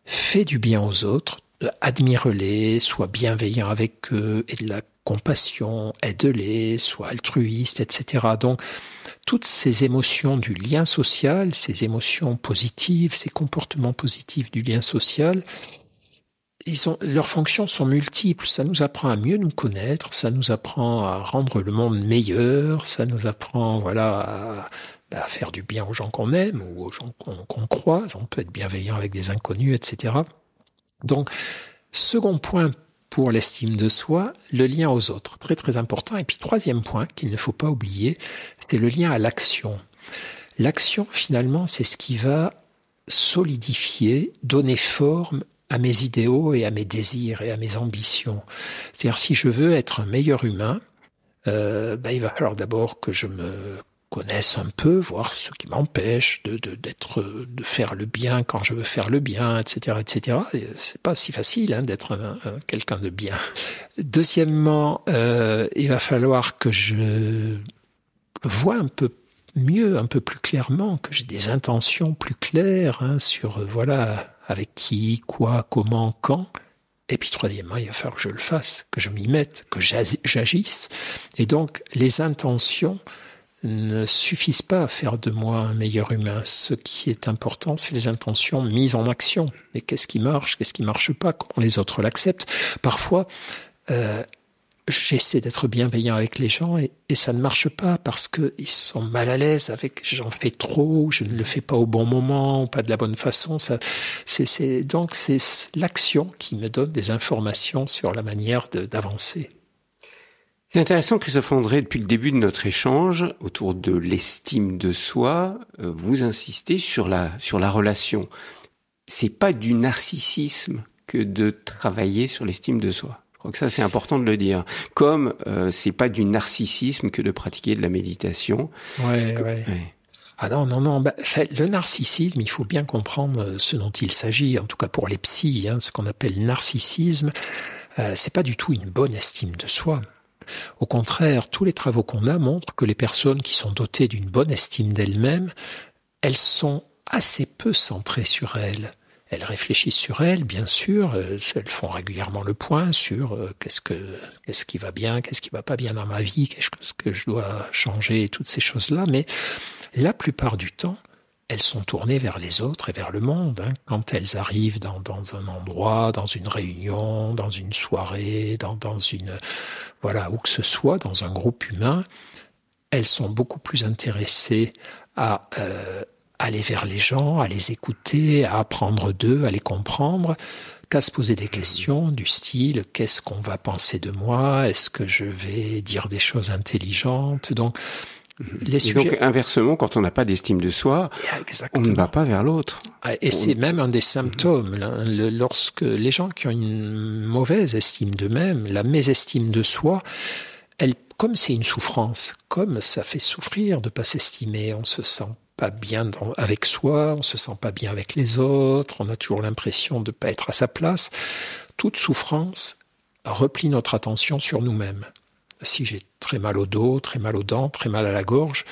fais du bien aux autres, admire-les, sois bienveillant avec eux, et de la compassion, aide-les, sois altruiste, etc. Donc, toutes ces émotions du lien social, ces émotions positives, ces comportements positifs du lien social, leurs fonctions sont multiples. Ça nous apprend à mieux nous connaître, ça nous apprend à rendre le monde meilleur, ça nous apprend, à faire du bien aux gens qu'on aime ou aux gens qu'on croise. On peut être bienveillant avec des inconnus, etc. Donc, second point pour l'estime de soi, le lien aux autres, très très important. Et puis troisième point qu'il ne faut pas oublier, c'est le lien à l'action. L'action, finalement, c'est ce qui va solidifier, donner forme à mes idéaux et à mes désirs et à mes ambitions. C'est-à-dire, si je veux être un meilleur humain, il va falloir d'abord que je me connaisse un peu, voir ce qui m'empêche de faire le bien quand je veux faire le bien, etc., etc. Et c'est pas si facile d'être quelqu'un de bien. Deuxièmement, il va falloir que je vois un peu mieux, un peu plus clairement, que j'ai des intentions plus claires sur avec qui, quoi, comment, quand. Et puis troisièmement, il va falloir que je le fasse, que je m'y mette, que j'agisse. Et donc, les intentions ne suffisent pas à faire de moi un meilleur humain. Ce qui est important, c'est les intentions mises en action. Et qu'est-ce qui marche pas, comment les autres l'acceptent. Parfois, j'essaie d'être bienveillant avec les gens et ça ne marche pas parce qu'ils sont mal à l'aise avec j'en fais trop, je ne le fais pas au bon moment, ou pas de la bonne façon. Donc c'est l'action qui me donne des informations sur la manière d'avancer. C'est intéressant, Christophe André, depuis le début de notre échange, autour de l'estime de soi, vous insistez sur la relation. C'est pas du narcissisme que de travailler sur l'estime de soi. Je crois que ça, c'est important de le dire. Comme c'est pas du narcissisme que de pratiquer de la méditation. Ouais. Ah non. Le narcissisme, il faut bien comprendre ce dont il s'agit, en tout cas pour les psys, ce qu'on appelle narcissisme, c'est pas du tout une bonne estime de soi. Au contraire, tous les travaux qu'on a montrent que les personnes qui sont dotées d'une bonne estime d'elles-mêmes, elles sont assez peu centrées sur elles. elles réfléchissent sur elles, bien sûr, elles font régulièrement le point sur qu'est-ce qui va bien, qu'est-ce qui va pas bien dans ma vie, qu'est-ce que je dois changer, et toutes ces choses-là, mais la plupart du temps, elles sont tournées vers les autres et vers le monde. Quand elles arrivent dans un endroit, dans une réunion, dans une soirée, dans une voilà, où que ce soit, dans un groupe humain, elles sont beaucoup plus intéressées à aller vers les gens, à les écouter, à apprendre d'eux, à les comprendre, qu'à se poser des questions du style « qu'est-ce qu'on va penser de moi ? Est-ce que je vais dire des choses intelligentes ?» Donc, donc, inversement, quand on n'a pas d'estime de soi, on ne va pas vers l'autre. Et c'est même un des symptômes. Lorsque les gens qui ont une mauvaise estime d'eux-mêmes, la mésestime de soi, comme c'est une souffrance, comme ça fait souffrir de ne pas s'estimer, on se sent pas bien avec soi, on se sent pas bien avec les autres, on a toujours l'impression de ne pas être à sa place. Toute souffrance replie notre attention sur nous-mêmes. Si j'ai très mal au dos, très mal aux dents, très mal à la gorge,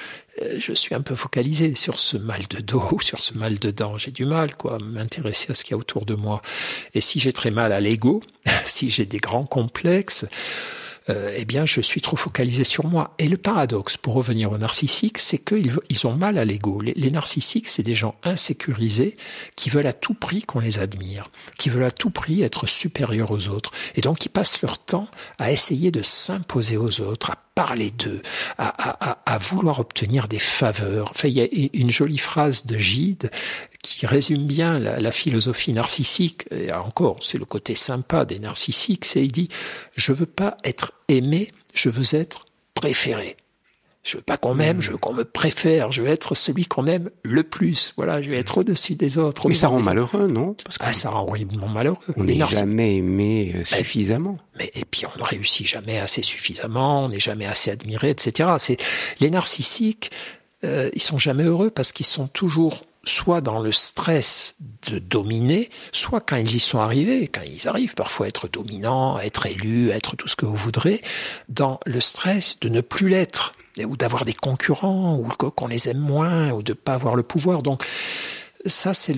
je suis un peu focalisé sur ce mal de dos, sur ce mal de dents. J'ai du mal, à m'intéresser à ce qu'il y a autour de moi. Et si j'ai très mal à l'ego, si j'ai des grands complexes, eh bien, je suis trop focalisé sur moi. Et le paradoxe, pour revenir aux narcissiques, c'est qu'ils ont mal à l'ego. Les narcissiques, c'est des gens insécurisés qui veulent à tout prix qu'on les admire, qui veulent à tout prix être supérieurs aux autres. Et donc, ils passent leur temps à essayer de s'imposer aux autres, à parler d'eux, à vouloir obtenir des faveurs. Enfin, il y a une jolie phrase de Gide qui résume bien la philosophie narcissique. Et encore, c'est le côté sympa des narcissiques, il dit « Je veux pas être aimé, je veux être préféré. Je veux pas qu'on m'aime, je veux qu'on me préfère, je veux être celui qu'on aime le plus. Voilà, je vais être au-dessus des autres. » Mais ça rend malheureux, non? Parce que ça rend horriblement malheureux. On n'est jamais aimé suffisamment. Et puis on ne réussit jamais assez suffisamment, on n'est jamais assez admiré, etc. Les narcissiques, ils sont jamais heureux parce qu'ils sont toujours soit dans le stress de dominer, soit quand ils y sont arrivés, quand ils arrivent parfois à être dominants, à être élus, à être tout ce que vous voudrez, dans le stress de ne plus l'être, ou d'avoir des concurrents, ou qu'on les aime moins, ou de ne pas avoir le pouvoir. Donc ça, c'est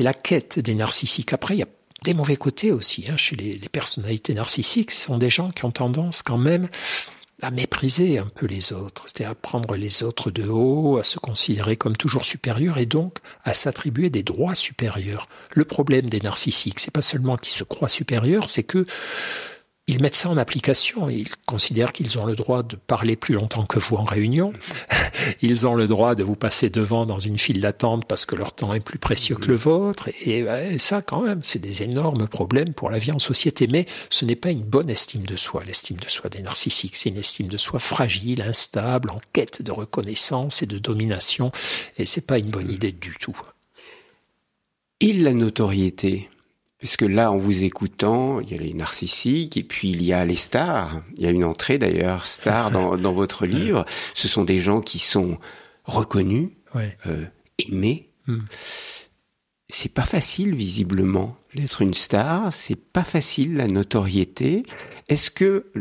la quête des narcissiques. Après, il y a des mauvais côtés aussi, chez les personnalités narcissiques. Ce sont des gens qui ont tendance quand même à mépriser un peu les autres, c'est-à-dire à prendre les autres de haut, à se considérer comme toujours supérieurs et donc à s'attribuer des droits supérieurs. Le problème des narcissiques, c'est pas seulement qu'ils se croient supérieurs, c'est que ils mettent ça en application. Ils considèrent qu'ils ont le droit de parler plus longtemps que vous en réunion. Ils ont le droit de vous passer devant dans une file d'attente parce que leur temps est plus précieux que le vôtre. Et ça, quand même, c'est des énormes problèmes pour la vie en société. Mais ce n'est pas une bonne estime de soi, l'estime de soi des narcissiques. C'est une estime de soi fragile, instable, en quête de reconnaissance et de domination. Et c'est pas une bonne idée du tout. Et la notoriété? Parce que là, en vous écoutant, il y a les narcissiques et puis il y a les stars. Il y a une entrée d'ailleurs, star dans votre livre. Ce sont des gens qui sont reconnus, aimés. C'est pas facile, visiblement, d'être une star. C'est pas facile, la notoriété. Est-ce que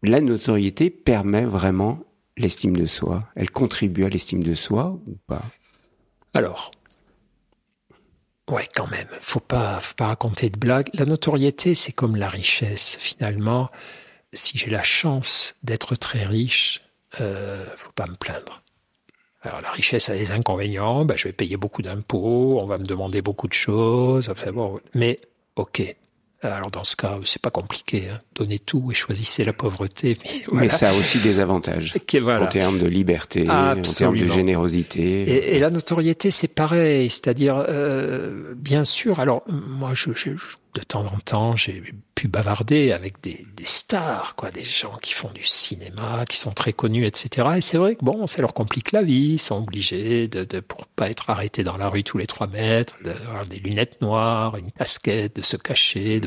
la notoriété permet vraiment l'estime de soi? Elle contribue à l'estime de soi ou pas? Alors, ouais, quand même. Faut pas raconter de blagues. La notoriété, c'est comme la richesse. Finalement, si j'ai la chance d'être très riche, faut pas me plaindre. Alors, la richesse a des inconvénients. Je vais payer beaucoup d'impôts. On va me demander beaucoup de choses. Enfin bon, mais ok. Alors dans ce cas, c'est pas compliqué. Donnez tout et choisissez la pauvreté. Mais ça a aussi des avantages en termes de liberté, en termes de générosité. Et la notoriété, c'est pareil. C'est-à-dire, bien sûr, alors moi, de temps en temps, j'ai pu bavarder avec des stars, des gens qui font du cinéma, qui sont très connus, etc. Et c'est vrai que ça leur complique la vie. Ils sont obligés pour pas être arrêtés dans la rue tous les 3 mètres, d'avoir des lunettes noires, une casquette, de se cacher,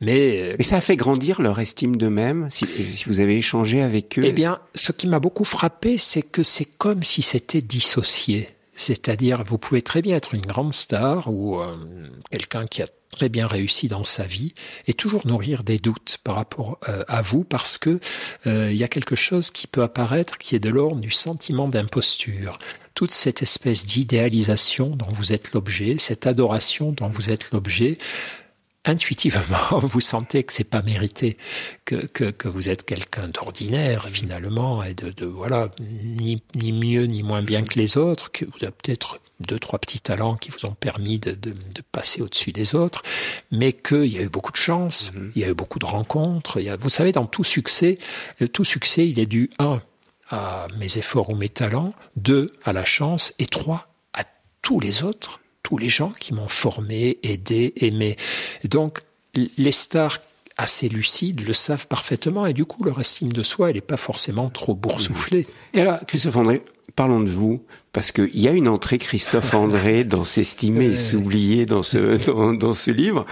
Mais ça a fait grandir leur estime d'eux-mêmes, si vous avez échangé avec eux? Eh bien, ce qui m'a beaucoup frappé, c'est que c'est comme si c'était dissocié. C'est-à-dire, vous pouvez très bien être une grande star ou quelqu'un qui a très bien réussi dans sa vie et toujours nourrir des doutes par rapport à vous parce que il y a quelque chose qui peut apparaître qui est de l'ordre du sentiment d'imposture. toute cette espèce d'idéalisation dont vous êtes l'objet, cette adoration dont vous êtes l'objet, intuitivement, vous sentez que c'est pas mérité, que vous êtes quelqu'un d'ordinaire finalement, et de voilà, ni mieux ni moins bien que les autres, que vous avez peut-être 2-3 petits talents qui vous ont permis de passer au-dessus des autres, mais qu'il y a eu beaucoup de chance, il y a eu beaucoup de rencontres. Vous savez, dans tout succès, il est dû 1 à mes efforts ou mes talents, 2 à la chance, et 3 à tous les autres. Tous les gens qui m'ont formé, aidé, aimé. Donc, les stars assez lucides le savent parfaitement, et du coup, leur estime de soi, elle n'est pas forcément trop boursouflée. Et alors, Christophe André, parlons de vous, parce qu'il y a une entrée Christophe André dans S'estimer et s'oublier dans ce livre.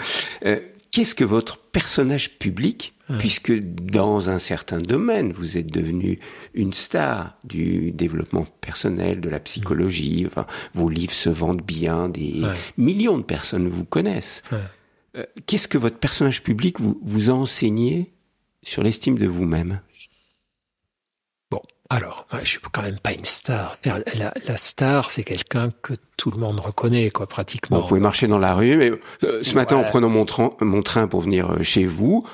Qu'est-ce que votre personnage public, puisque dans un certain domaine, vous êtes devenu une star du développement personnel, de la psychologie, enfin, vos livres se vendent bien, des millions de personnes vous connaissent. Qu'est-ce que votre personnage public vous a enseigné sur l'estime de vous-même? Bon, alors, je suis quand même pas une star. La star, c'est quelqu'un que tout le monde reconnaît, quoi, pratiquement. Bon, vous pouvez marcher dans la rue, mais ce matin, en prenant mon train pour venir chez vous,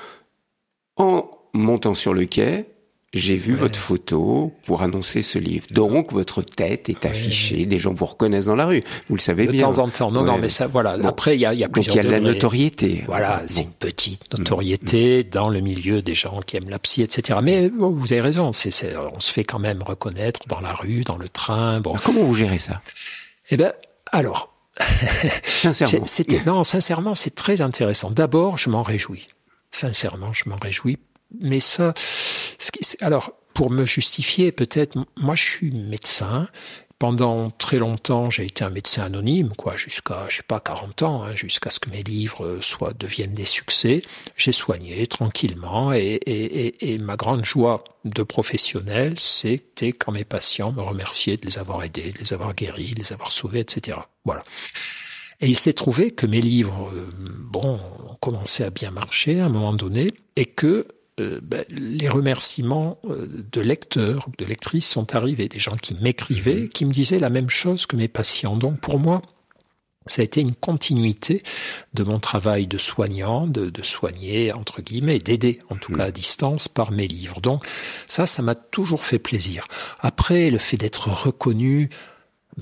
en montant sur le quai, j'ai vu votre photo pour annoncer ce livre. Donc, votre tête est affichée, les gens vous reconnaissent dans la rue. Vous le savez bien. De temps en temps. Non, mais ça, voilà. Bon. Après, il y a plusieurs Donc, il y a de la notoriété. Voilà, c'est une petite notoriété dans le milieu des gens qui aiment la psy, etc. Mais bon, vous avez raison, on se fait quand même reconnaître dans la rue, dans le train. Bon. Alors, comment vous gérez ça? Eh ben, alors. Sincèrement. Sincèrement, c'est très intéressant. D'abord, je m'en réjouis. Sincèrement, je m'en réjouis. Mais ça, alors, pour me justifier, peut-être, moi, je suis médecin. Pendant très longtemps, j'ai été un médecin anonyme, quoi, jusqu'à, 40 ans, jusqu'à ce que mes livres deviennent des succès. J'ai soigné tranquillement, et ma grande joie de professionnel, c'était quand mes patients me remerciaient de les avoir aidés, de les avoir guéris, de les avoir sauvés, etc. Voilà. Et il s'est trouvé que mes livres, ont commencé à bien marcher à un moment donné, et que les remerciements de lecteurs, de lectrices sont arrivés, des gens qui m'écrivaient, qui me disaient la même chose que mes patients. Donc pour moi, ça a été une continuité de mon travail de soignant, de soigner, entre guillemets, d'aider, en tout cas à distance, par mes livres. Donc ça m'a toujours fait plaisir. Après, le fait d'être reconnu,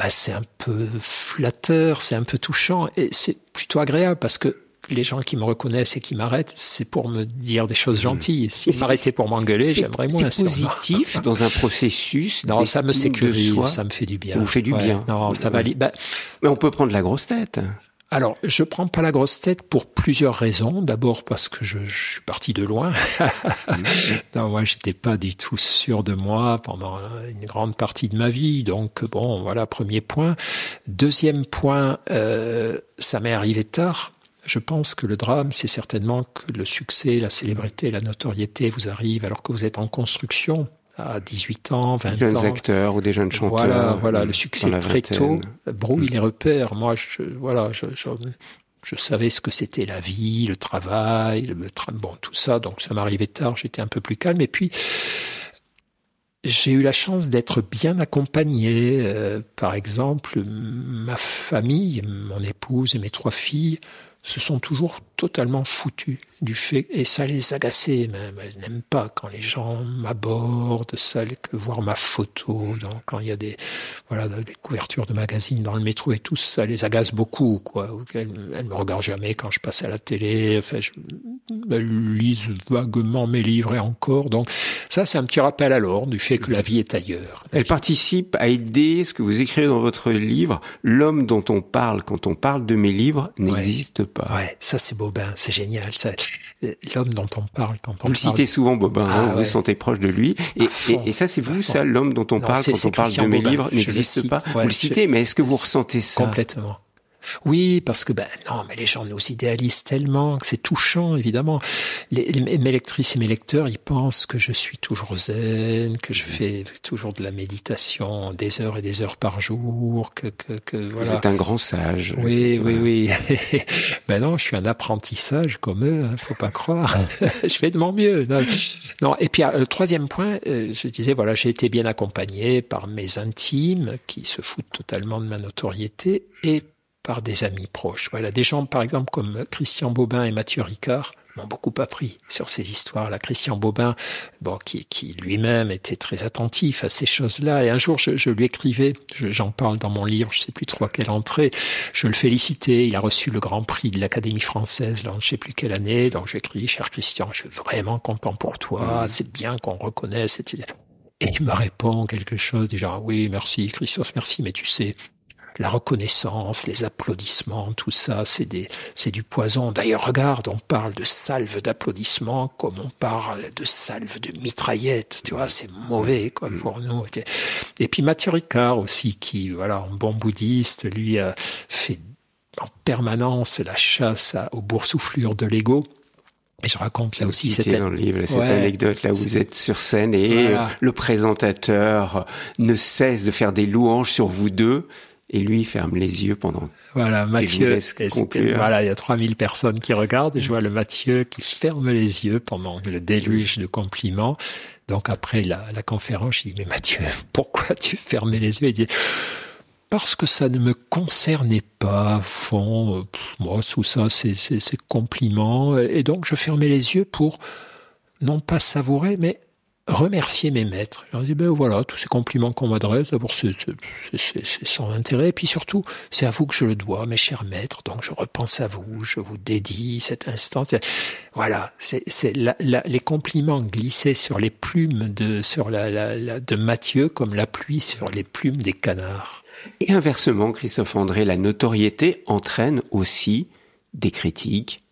c'est un peu flatteur, c'est un peu touchant, et c'est plutôt agréable, parce que les gens qui me reconnaissent et qui m'arrêtent, c'est pour me dire des choses gentilles. S'ils m'arrêtaient pour m'engueuler, j'aimerais moins. C'est positif dans un processus. Non, ça me sécurise, ça me fait du bien. Ça vous fait du bien. Non, ça va. Mais on peut prendre la grosse tête. Alors, je prends pas la grosse tête pour plusieurs raisons. D'abord parce que je suis parti de loin. Non, moi, j'étais pas du tout sûr de moi pendant une grande partie de ma vie. Donc, bon, voilà, premier point. Deuxième point, ça m'est arrivé tard. Je pense que le drame, c'est certainement que le succès, la célébrité, la notoriété vous arrivent alors que vous êtes en construction à 18 ans, 20 ans. Des jeunes acteurs ou des jeunes chanteurs. Voilà, le succès très tôt brouille les repères. Moi, je savais ce que c'était la vie, le travail, tout ça. Donc ça m'arrivait tard, j'étais un peu plus calme. Et puis, j'ai eu la chance d'être bien accompagné. Par exemple, ma famille, mon épouse et mes 3 filles, se sont toujours totalement foutus du fait, et ça les agaçait même. Elles n'aiment pas quand les gens m'abordent, voir ma photo, donc quand il y a des couvertures de magazines dans le métro et tout, ça les agace beaucoup, quoi. Elles me regardent jamais quand je passe à la télé, elles lisent vaguement mes livres et encore, donc ça c'est un petit rappel à l'ordre du fait que la vie est ailleurs. Elle participe à aider ce que vous écrivez dans votre livre, l'homme dont on parle quand on parle de mes livres n'existe pas. Ouais, ça c'est Bobin, c'est génial. Ça, l'homme dont on parle quand on parle. Vous le citez souvent, Bobin, vous vous sentez proche de lui. Et ça, c'est vous, ça, l'homme dont on parle quand on parle de mes livres n'existe pas. Vous le citez, mais est-ce que vous ressentez ça? Complètement. Oui, parce que non, mais les gens nous idéalisent tellement que c'est touchant, évidemment. Mes lectrices et mes lecteurs, ils pensent que je suis toujours zen, que je fais toujours de la méditation des heures et des heures par jour, que voilà. Vous êtes un grand sage. Oui, voilà. Oui. Non, je suis un apprentissage comme eux, faut pas croire. Je fais de mon mieux. Non. Et puis le troisième point, je disais voilà, j'ai été bien accompagné par mes intimes qui se foutent totalement de ma notoriété et par des amis proches. Voilà, des gens, par exemple, comme Christian Bobin et Mathieu Ricard m'ont beaucoup appris sur ces histoires-là. Christian Bobin, qui lui-même était très attentif à ces choses-là. Et un jour, je lui écrivais, j'en parle dans mon livre, je sais plus trop à quelle entrée, je le félicitais. Il a reçu le Grand Prix de l'Académie française, là, je sais plus quelle année. Donc j'écris, cher Christian, je suis vraiment content pour toi. C'est bien qu'on reconnaisse, etc. Et il me répond quelque chose, du genre, oui, merci, Christophe, merci, mais tu sais, la reconnaissance, les applaudissements, tout ça, c'est du poison. D'ailleurs, regarde, on parle de salve d'applaudissements comme on parle de salve de mitraillettes. Tu vois, c'est mauvais, quoi, pour nous. Et puis Mathieu Ricard aussi, qui, voilà, un bon bouddhiste, lui a fait en permanence la chasse aux boursouflures de l'ego. Et je raconte là aussi cette dans le livre cette anecdote là où vous êtes sur scène et le présentateur ne cesse de faire des louanges sur vous deux. Et lui, il ferme les yeux pendant... Voilà, Mathieu, il y a 3000 personnes qui regardent et je vois le Mathieu qui ferme les yeux pendant le déluge de compliments. Donc après la conférence, je dis, mais Mathieu, pourquoi tu fermais les yeux? Il dit, parce que ça ne me concernait pas, fond, moi, tout ça, c'est compliments. Et donc, je fermais les yeux pour, non pas savourer, mais remercier mes maîtres. Je leur dis, voilà, tous ces compliments qu'on m'adresse, d'abord c'est sans intérêt, et puis surtout, c'est à vous que je le dois, mes chers maîtres, donc je repense à vous, je vous dédie cet instant. Voilà, les compliments glissaient sur les plumes de Mathieu comme la pluie sur les plumes des canards. Et inversement, Christophe André, la notoriété entraîne aussi des critiques,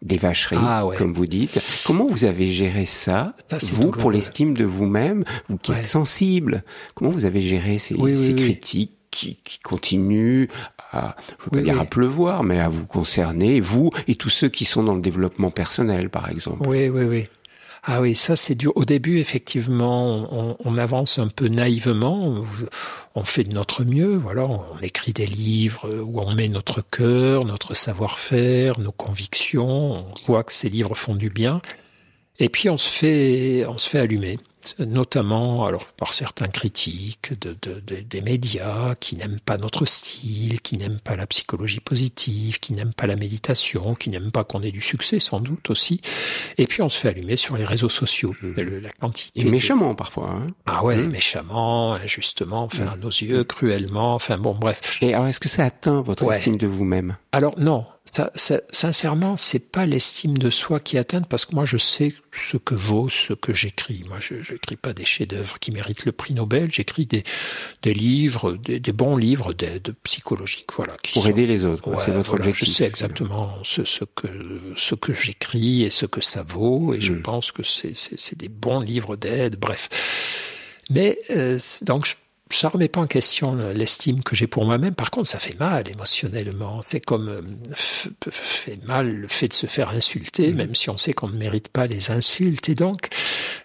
des vacheries, comme vous dites. Comment vous avez géré ça, vous, pour l'estime de vous-même, vous qui êtes sensible? Comment vous avez géré ces critiques qui continuent à, je veux pas dire à pleuvoir, mais à vous concerner, vous et tous ceux qui sont dans le développement personnel, par exemple? Oui. Ah oui, ça c'est dur. Au début, effectivement, on avance un peu naïvement, on fait de notre mieux, voilà, on écrit des livres où on met notre cœur, notre savoir-faire, nos convictions, on voit que ces livres font du bien, et puis on se fait allumer. Notamment alors par certains critiques des médias qui n'aiment pas notre style, qui n'aiment pas la psychologie positive, qui n'aiment pas la méditation, qui n'aiment pas qu'on ait du succès sans doute aussi. Et puis on se fait allumer sur les réseaux sociaux. La quantité. Et méchamment parfois. Hein. Ah ouais, méchamment, injustement, enfin à nos yeux, cruellement, enfin bon bref. Et alors est-ce que ça atteint votre estime de vous-même? Alors non. Sincèrement, c'est pas l'estime de soi qui est atteinte parce que moi je sais ce que vaut ce que j'écris. Moi je n'écris pas des chefs-d'œuvre qui méritent le prix Nobel, j'écris des livres, des bons livres d'aide psychologique, voilà. Pour aider les autres, c'est votre objectif. Je sais exactement ce que j'écris et ce que ça vaut et je pense que c'est des bons livres d'aide, bref. Mais donc ça remet pas en question l'estime que j'ai pour moi-même. Par contre, ça fait mal émotionnellement. C'est comme fait mal le fait de se faire insulter, même si on sait qu'on ne mérite pas les insultes. Et donc,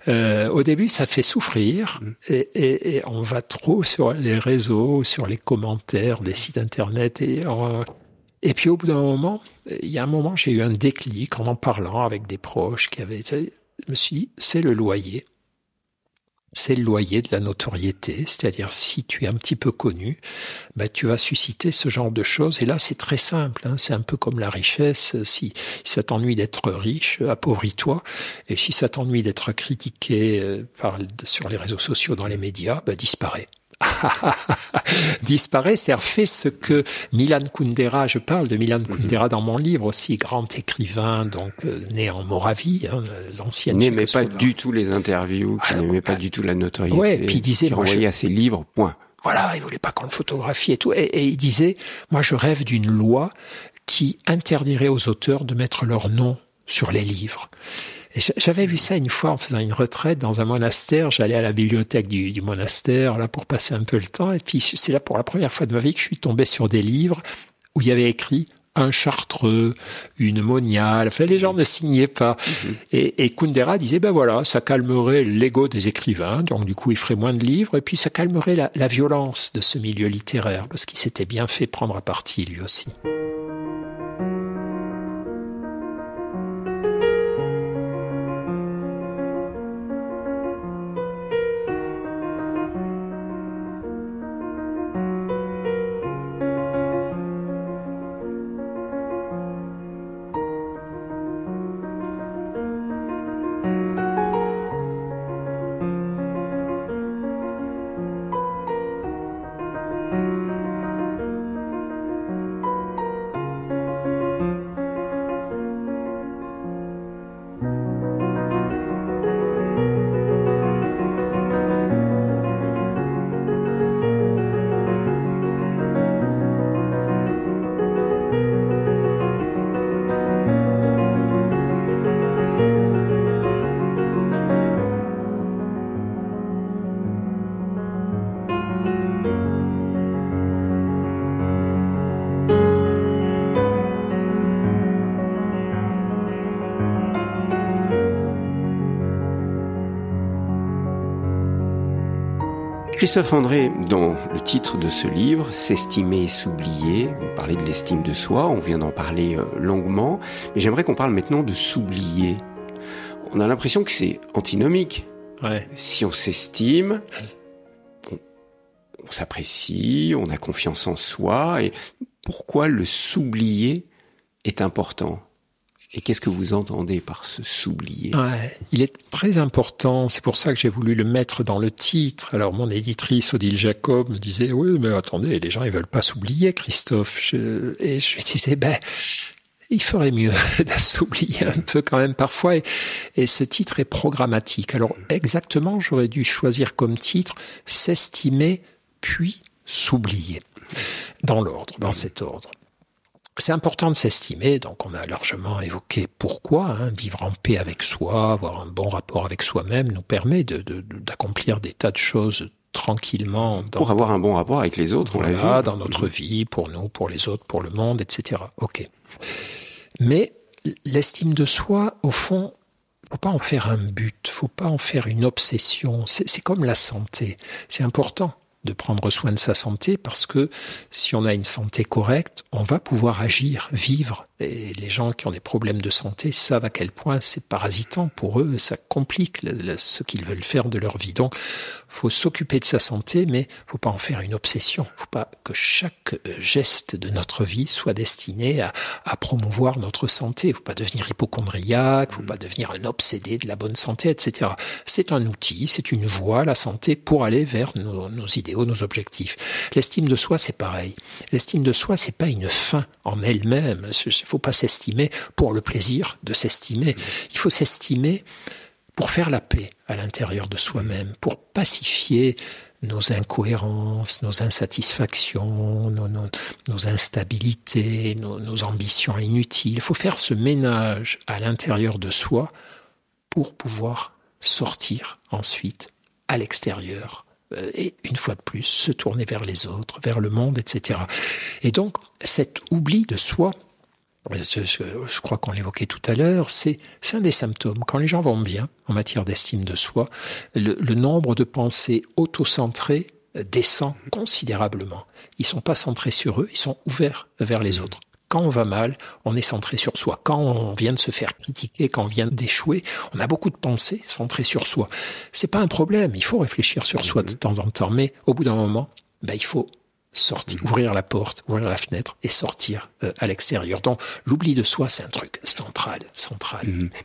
au début, ça fait souffrir. Et on va trop sur les réseaux, sur les commentaires des sites internet. Et puis, au bout d'un moment, il y a un moment, j'ai eu un déclic en parlant avec des proches qui avaient... Je me suis dit, c'est le loyer. C'est le loyer de la notoriété, c'est-à-dire si tu es un petit peu connu, tu vas susciter ce genre de choses. Et là, c'est très simple, c'est un peu comme la richesse. Si ça t'ennuie d'être riche, appauvris-toi. Et si ça t'ennuie d'être critiqué sur les réseaux sociaux, dans les médias, disparaît. Disparaît, c'est-à-dire fait ce que Milan Kundera, je parle de Milan Kundera dans mon livre aussi, grand écrivain, donc né en Moravie, l'ancienne. N'aimait pas du tout les interviews, qui n'aimait pas du tout la notoriété, puis il disait, qui renvoyait à ses livres, point. Voilà, il voulait pas qu'on le photographie et tout, et il disait, moi je rêve d'une loi qui interdirait aux auteurs de mettre leur nom sur les livres. Et j'avais vu ça une fois en faisant une retraite dans un monastère. J'allais à la bibliothèque du monastère là pour passer un peu le temps. Et puis c'est là pour la première fois de ma vie que je suis tombé sur des livres où il y avait écrit un Chartreux, une Monial. Enfin, les gens ne signaient pas. Et Kundera disait, ben voilà, ça calmerait l'ego des écrivains, donc du coup, il ferait moins de livres, et puis ça calmerait la violence de ce milieu littéraire, parce qu'il s'était bien fait prendre à partie, lui aussi. Christophe André, dans le titre de ce livre, S'estimer et s'oublier, vous parlez de l'estime de soi, on vient d'en parler longuement, mais j'aimerais qu'on parle maintenant de s'oublier. On a l'impression que c'est antinomique. Ouais. Si on s'estime, on s'apprécie, on a confiance en soi, et pourquoi le s'oublier est important ? Et qu'est-ce que vous entendez par ce s'oublier ? Ouais, il est très important, c'est pour ça que j'ai voulu le mettre dans le titre. Alors mon éditrice Odile Jacob me disait « Oui, mais attendez, les gens ils veulent pas s'oublier, Christophe. » Et je lui disais « il ferait mieux de s'oublier un peu quand même parfois. » Et ce titre est programmatique. Alors exactement, j'aurais dû choisir comme titre « S'estimer puis s'oublier » dans l'ordre, dans cet ordre. C'est important de s'estimer, donc on a largement évoqué pourquoi, vivre en paix avec soi, avoir un bon rapport avec soi-même nous permet d'accomplir des tas de choses tranquillement. Pour avoir un bon rapport avec les autres, voilà, on l'a vu. Dans notre vie, pour nous, pour les autres, pour le monde, etc. Ok. Mais l'estime de soi, au fond, faut pas en faire un but, faut pas en faire une obsession. C'est comme la santé, c'est important de prendre soin de sa santé parce que si on a une santé correcte, on va pouvoir agir, vivre. Et les gens qui ont des problèmes de santé savent à quel point c'est parasitant pour eux, ça complique ce qu'ils veulent faire de leur vie. Donc, faut s'occuper de sa santé, mais faut pas en faire une obsession. Faut pas que chaque geste de notre vie soit destiné à promouvoir notre santé. Faut pas devenir hypocondriaque, faut pas devenir un obsédé de la bonne santé, etc. C'est un outil, c'est une voie, la santé, pour aller vers nos idéaux, nos objectifs. L'estime de soi, c'est pareil. L'estime de soi, c'est pas une fin en elle-même. Il faut pas s'estimer pour le plaisir de s'estimer. Il faut s'estimer pour faire la paix à l'intérieur de soi-même, pour pacifier nos incohérences, nos insatisfactions, nos instabilités, nos ambitions inutiles. Il faut faire ce ménage à l'intérieur de soi pour pouvoir sortir ensuite à l'extérieur et une fois de plus se tourner vers les autres, vers le monde, etc. Et donc cet oubli de soi, je crois qu'on l'évoquait tout à l'heure, c'est un des symptômes. Quand les gens vont bien en matière d'estime de soi, le nombre de pensées autocentrées descend considérablement. Ils sont pas centrés sur eux, ils sont ouverts vers les autres. Quand on va mal, on est centré sur soi. Quand on vient de se faire critiquer, quand on vient d'échouer, on a beaucoup de pensées centrées sur soi. C'est pas un problème, il faut réfléchir sur soi de temps en temps, mais au bout d'un moment, il faut sortir, ouvrir la porte, ouvrir la fenêtre et sortir à l'extérieur. Donc l'oubli de soi, c'est un truc central.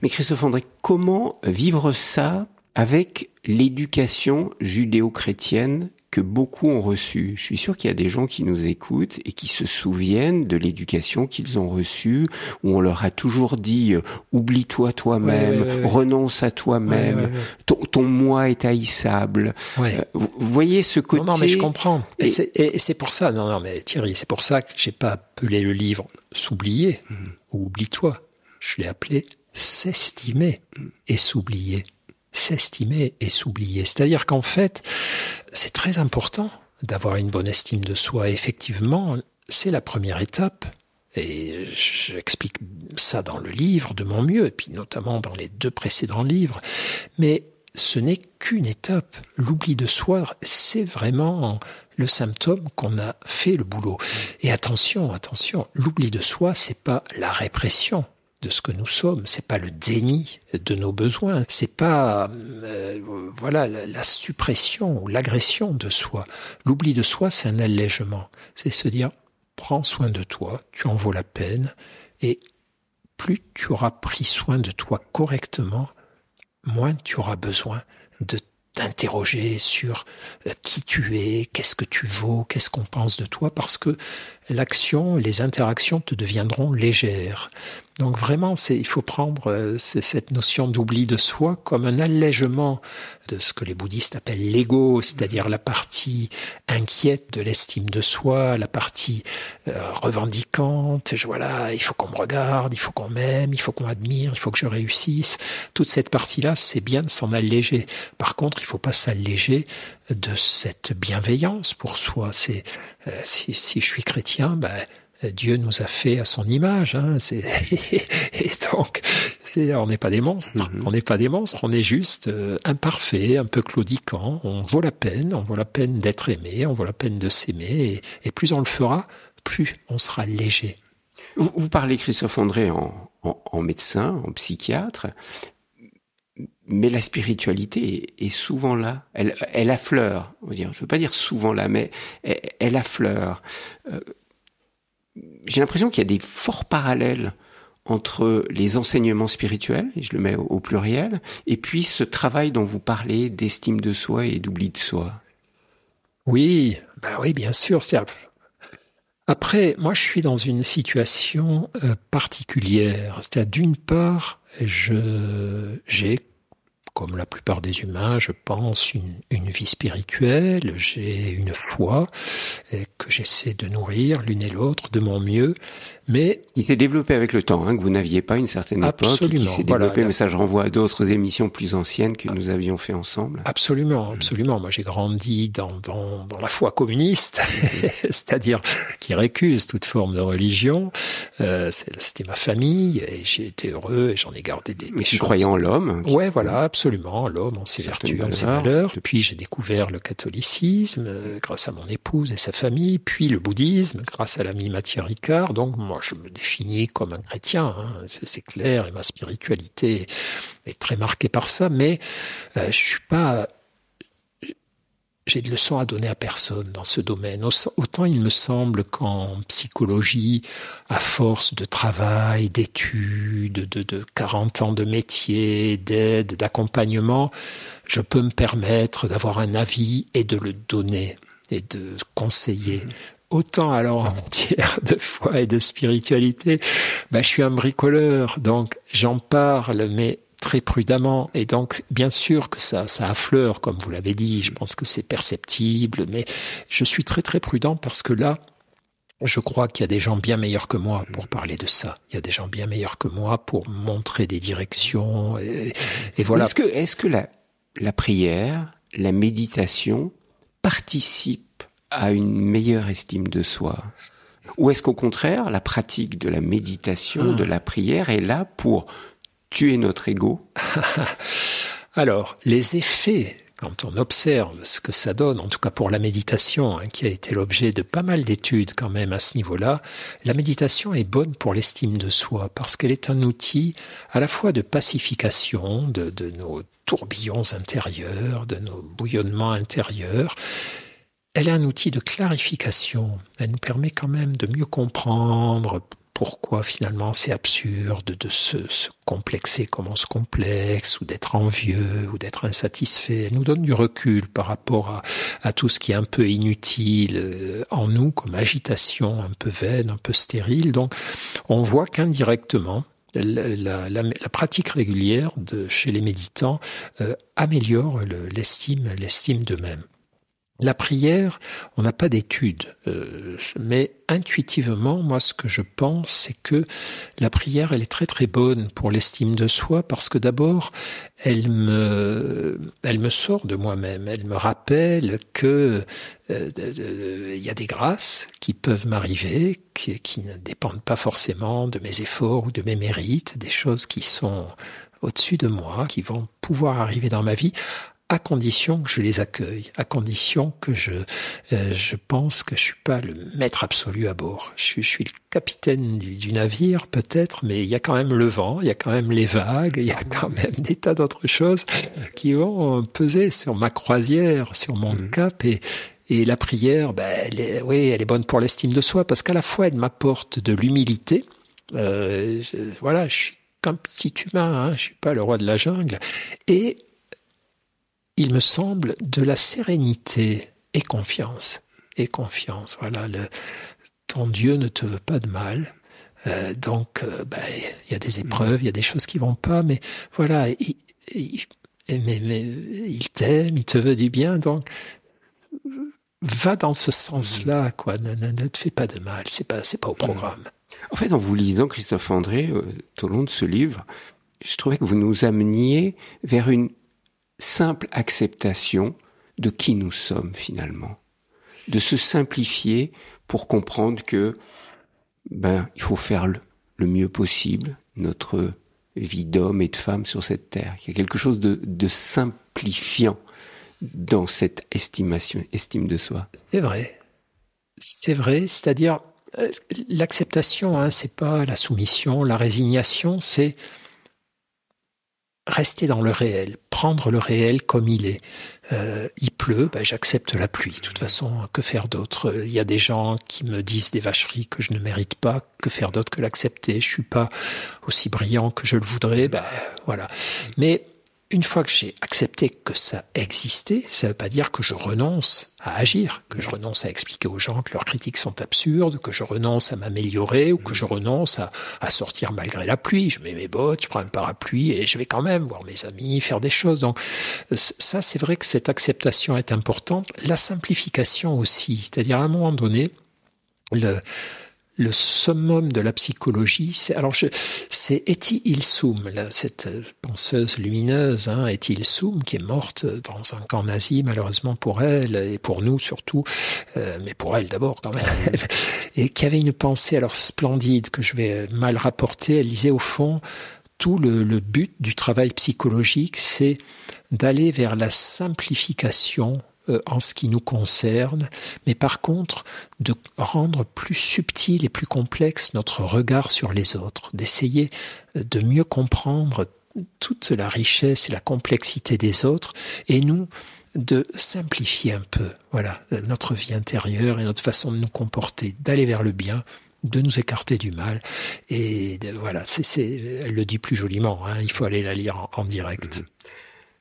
Mais Christophe André, comment vivre ça avec l'éducation judéo-chrétienne que beaucoup ont reçue? Je suis sûr qu'il y a des gens qui nous écoutent et qui se souviennent de l'éducation qu'ils ont reçue, où on leur a toujours dit oublie-toi toi-même, renonce à toi-même, ton moi est haïssable. Vous voyez ce côté... Non, mais je comprends. Et c'est pour ça, mais Thierry, c'est pour ça que j'ai pas appelé le livre S'oublier ou Oublie-toi. Je l'ai appelé S'estimer et s'oublier. S'estimer et s'oublier. C'est-à-dire qu'en fait, c'est très important d'avoir une bonne estime de soi. Et effectivement, c'est la première étape. Et j'explique ça dans le livre de mon mieux, et puis notamment dans les 2 précédents livres. Mais ce n'est qu'une étape. L'oubli de soi, c'est vraiment le symptôme qu'on a fait le boulot. Et attention, l'oubli de soi, c'est pas la répression de ce que nous sommes, c'est pas le déni de nos besoins, c'est pas la suppression ou l'agression de soi. L'oubli de soi, c'est un allègement. C'est se dire, prends soin de toi, tu en vaux la peine, et plus tu auras pris soin de toi correctement, moins tu auras besoin de t'interroger sur qui tu es, qu'est-ce que tu vaux, qu'est-ce qu'on pense de toi, parce que l'action, les interactions te deviendront légères. Donc vraiment, il faut prendre cette notion d'oubli de soi comme un allègement de ce que les bouddhistes appellent l'ego, c'est-à-dire la partie inquiète de l'estime de soi, la partie revendicante. Voilà, il faut qu'on me regarde, il faut qu'on m'aime, il faut qu'on m'admire, il faut que je réussisse. Toute cette partie-là, c'est bien de s'en alléger. Par contre, il ne faut pas s'alléger de cette bienveillance pour soi. C'est si je suis chrétien, Dieu nous a fait à son image, et donc on n'est pas des monstres, on n'est pas des monstres, on est juste imparfait, un peu claudiquant. On vaut la peine d'être aimé, on vaut la peine de s'aimer, et plus on le fera, plus on sera léger. Vous parlez, Christophe André, en médecin, en psychiatre, mais la spiritualité est souvent là. Elle affleure. On va dire, je ne veux pas dire souvent là, mais elle affleure. J'ai l'impression qu'il y a des forts parallèles entre les enseignements spirituels, et je le mets au pluriel, et puis ce travail dont vous parlez d'estime de soi et d'oubli de soi. Oui, bien sûr. Après, moi, je suis dans une situation particulière. C'est-à-dire, d'une part, j'ai, comme la plupart des humains, je pense, une vie spirituelle, j'ai une foi que j'essaie de nourrir l'une et l'autre de mon mieux, mais... Il s'est développé avec le temps, que vous n'aviez pas une certaine époque, qui s'est développé, mais ça je renvoie à d'autres émissions plus anciennes que nous avions fait ensemble. Absolument. Moi j'ai grandi dans la foi communiste, c'est-à-dire qui récuse toute forme de religion. C'était ma famille, et j'ai été heureux, et j'en ai gardé des choses. Tu croyais en l'homme? Ouais, voilà, absolument, l'homme, en ses vertus, en ses valeurs. Puis j'ai découvert le catholicisme, grâce à mon épouse et sa famille, puis le bouddhisme, grâce à l'ami Matthieu Ricard. Donc moi, je me définis comme un chrétien, c'est clair, et ma spiritualité est très marquée par ça, mais je suis pas... J'ai de leçons à donner à personne dans ce domaine. Autant il me semble qu'en psychologie, à force de travail, d'études, de 40 ans de métier, d'aide, d'accompagnement, je peux me permettre d'avoir un avis et de le donner et de conseiller. Autant alors en matière de foi et de spiritualité, je suis un bricoleur, donc j'en parle, mais très prudemment, et donc bien sûr que ça affleure, comme vous l'avez dit, je pense que c'est perceptible, mais je suis très très prudent parce que là, je crois qu'il y a des gens bien meilleurs que moi pour parler de ça. Il y a des gens bien meilleurs que moi pour montrer des directions, et voilà. Est-ce que la prière, la méditation participent à une meilleure estime de soi? Ou est-ce qu'au contraire, la pratique de la méditation, de la prière est là pour tuer notre ego? Alors, les effets, quand on observe ce que ça donne, en tout cas pour la méditation, qui a été l'objet de pas mal d'études quand même à ce niveau-là, la méditation est bonne pour l'estime de soi parce qu'elle est un outil à la fois de pacification de nos tourbillons intérieurs, de nos bouillonnements intérieurs. Elle est un outil de clarification. Elle nous permet quand même de mieux comprendre pourquoi finalement c'est absurde de se complexer comme on se complexe, ou d'être envieux, ou d'être insatisfait. Elle nous donne du recul par rapport à tout ce qui est un peu inutile en nous, comme agitation un peu vaine, un peu stérile. Donc on voit qu'indirectement, la pratique régulière chez les méditants améliore l'estime d'eux-mêmes. La prière, on n'a pas d'études, mais intuitivement, moi, ce que je pense, c'est que la prière, elle est très très bonne pour l'estime de soi, parce que d'abord, elle me sort de moi-même, elle me rappelle que il y a des grâces qui peuvent m'arriver, qui ne dépendent pas forcément de mes efforts ou de mes mérites, des choses qui sont au-dessus de moi, qui vont pouvoir arriver dans ma vie, à condition que je les accueille, à condition que je pense que je suis pas le maître absolu à bord. Je suis le capitaine du navire peut-être, mais il y a quand même le vent, il y a quand même les vagues, il y a quand même des tas d'autres choses qui vont peser sur ma croisière, sur mon cap, et la prière, elle est bonne pour l'estime de soi, parce qu'à la fois elle m'apporte de l'humilité. Je suis qu'un petit humain, je suis pas le roi de la jungle, et il me semble, de la sérénité et confiance. Et confiance, voilà. Ton Dieu ne te veut pas de mal. Donc, y a des épreuves, il y a des choses qui vont pas, mais voilà, mais il t'aime, il te veut du bien, donc va dans ce sens-là, quoi. Ne te fais pas de mal, c'est pas au programme. En fait, en vous lisant, Christophe André, tout au long de ce livre, je trouvais que vous nous ameniez vers une simple acceptation de qui nous sommes finalement, de se simplifier pour comprendre que il faut faire le mieux possible notre vie d'homme et de femme sur cette terre. Il y a quelque chose de simplifiant dans cette estime de soi. C'est vrai, c'est-à-dire l'acceptation, c'est pas la soumission, la résignation, c'est rester dans le réel, prendre le réel comme il est. Il pleut, j'accepte la pluie. De toute façon, que faire d'autre ? Il y a des gens qui me disent des vacheries que je ne mérite pas. Que faire d'autre que l'accepter ? Je suis pas aussi brillant que je le voudrais. Voilà. Mais une fois que j'ai accepté que ça existait, ça ne veut pas dire que je renonce à agir, que je renonce à expliquer aux gens que leurs critiques sont absurdes, que je renonce à m'améliorer ou que je renonce à sortir malgré la pluie. Je mets mes bottes, je prends un parapluie et je vais quand même voir mes amis, faire des choses. Donc ça, c'est vrai que cette acceptation est importante. La simplification aussi, c'est-à-dire à un moment donné, le summum de la psychologie, c'est Etty Hillesum, cette penseuse lumineuse, Etty Hillesum, qui est morte dans un camp nazi, malheureusement pour elle, et pour nous surtout, mais pour elle d'abord quand même, et qui avait une pensée splendide, que je vais mal rapporter. Elle disait au fond, tout le but du travail psychologique, c'est d'aller vers la simplification en ce qui nous concerne, mais par contre de rendre plus subtil et plus complexe notre regard sur les autres, d'essayer de mieux comprendre toute la richesse et la complexité des autres, et nous de simplifier un peu, notre vie intérieure et notre façon de nous comporter, d'aller vers le bien, de nous écarter du mal, et elle le dit plus joliment, il faut aller la lire en direct.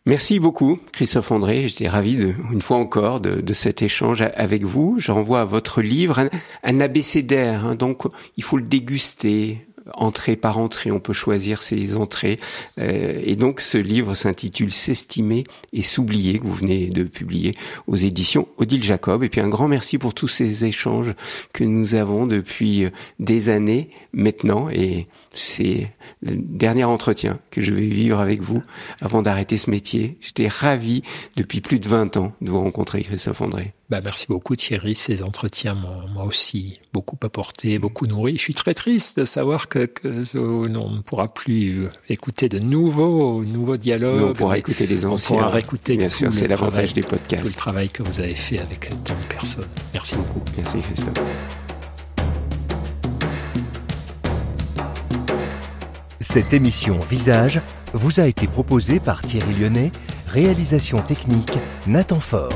Merci beaucoup, Christophe André. J'étais ravi une fois encore de cet échange avec vous. Je renvoie à votre livre, un abécédaire, donc il faut le déguster. Entrée par entrée, on peut choisir ses entrées. Et donc, ce livre s'intitule « S'estimer et s'oublier » que vous venez de publier aux éditions Odile Jacob. Et puis, un grand merci pour tous ces échanges que nous avons depuis des années maintenant. Et c'est le dernier entretien que je vais vivre avec vous avant d'arrêter ce métier. J'étais ravi depuis plus de 20 ans de vous rencontrer, Christophe André. Merci beaucoup Thierry, ces entretiens m'ont moi aussi beaucoup apporté, beaucoup nourri. Je suis très triste de savoir que on ne pourra plus écouter de nouveaux dialogues. Mais on pourra écouter les anciens. On pourra réécouter bien sûr, c'est l'avantage des podcasts. Tout le travail que vous avez fait avec tant de personnes. Merci beaucoup. Merci Christophe. Cette émission Visage vous a été proposée par Thierry Lyonnais, réalisation technique Nathan Faure.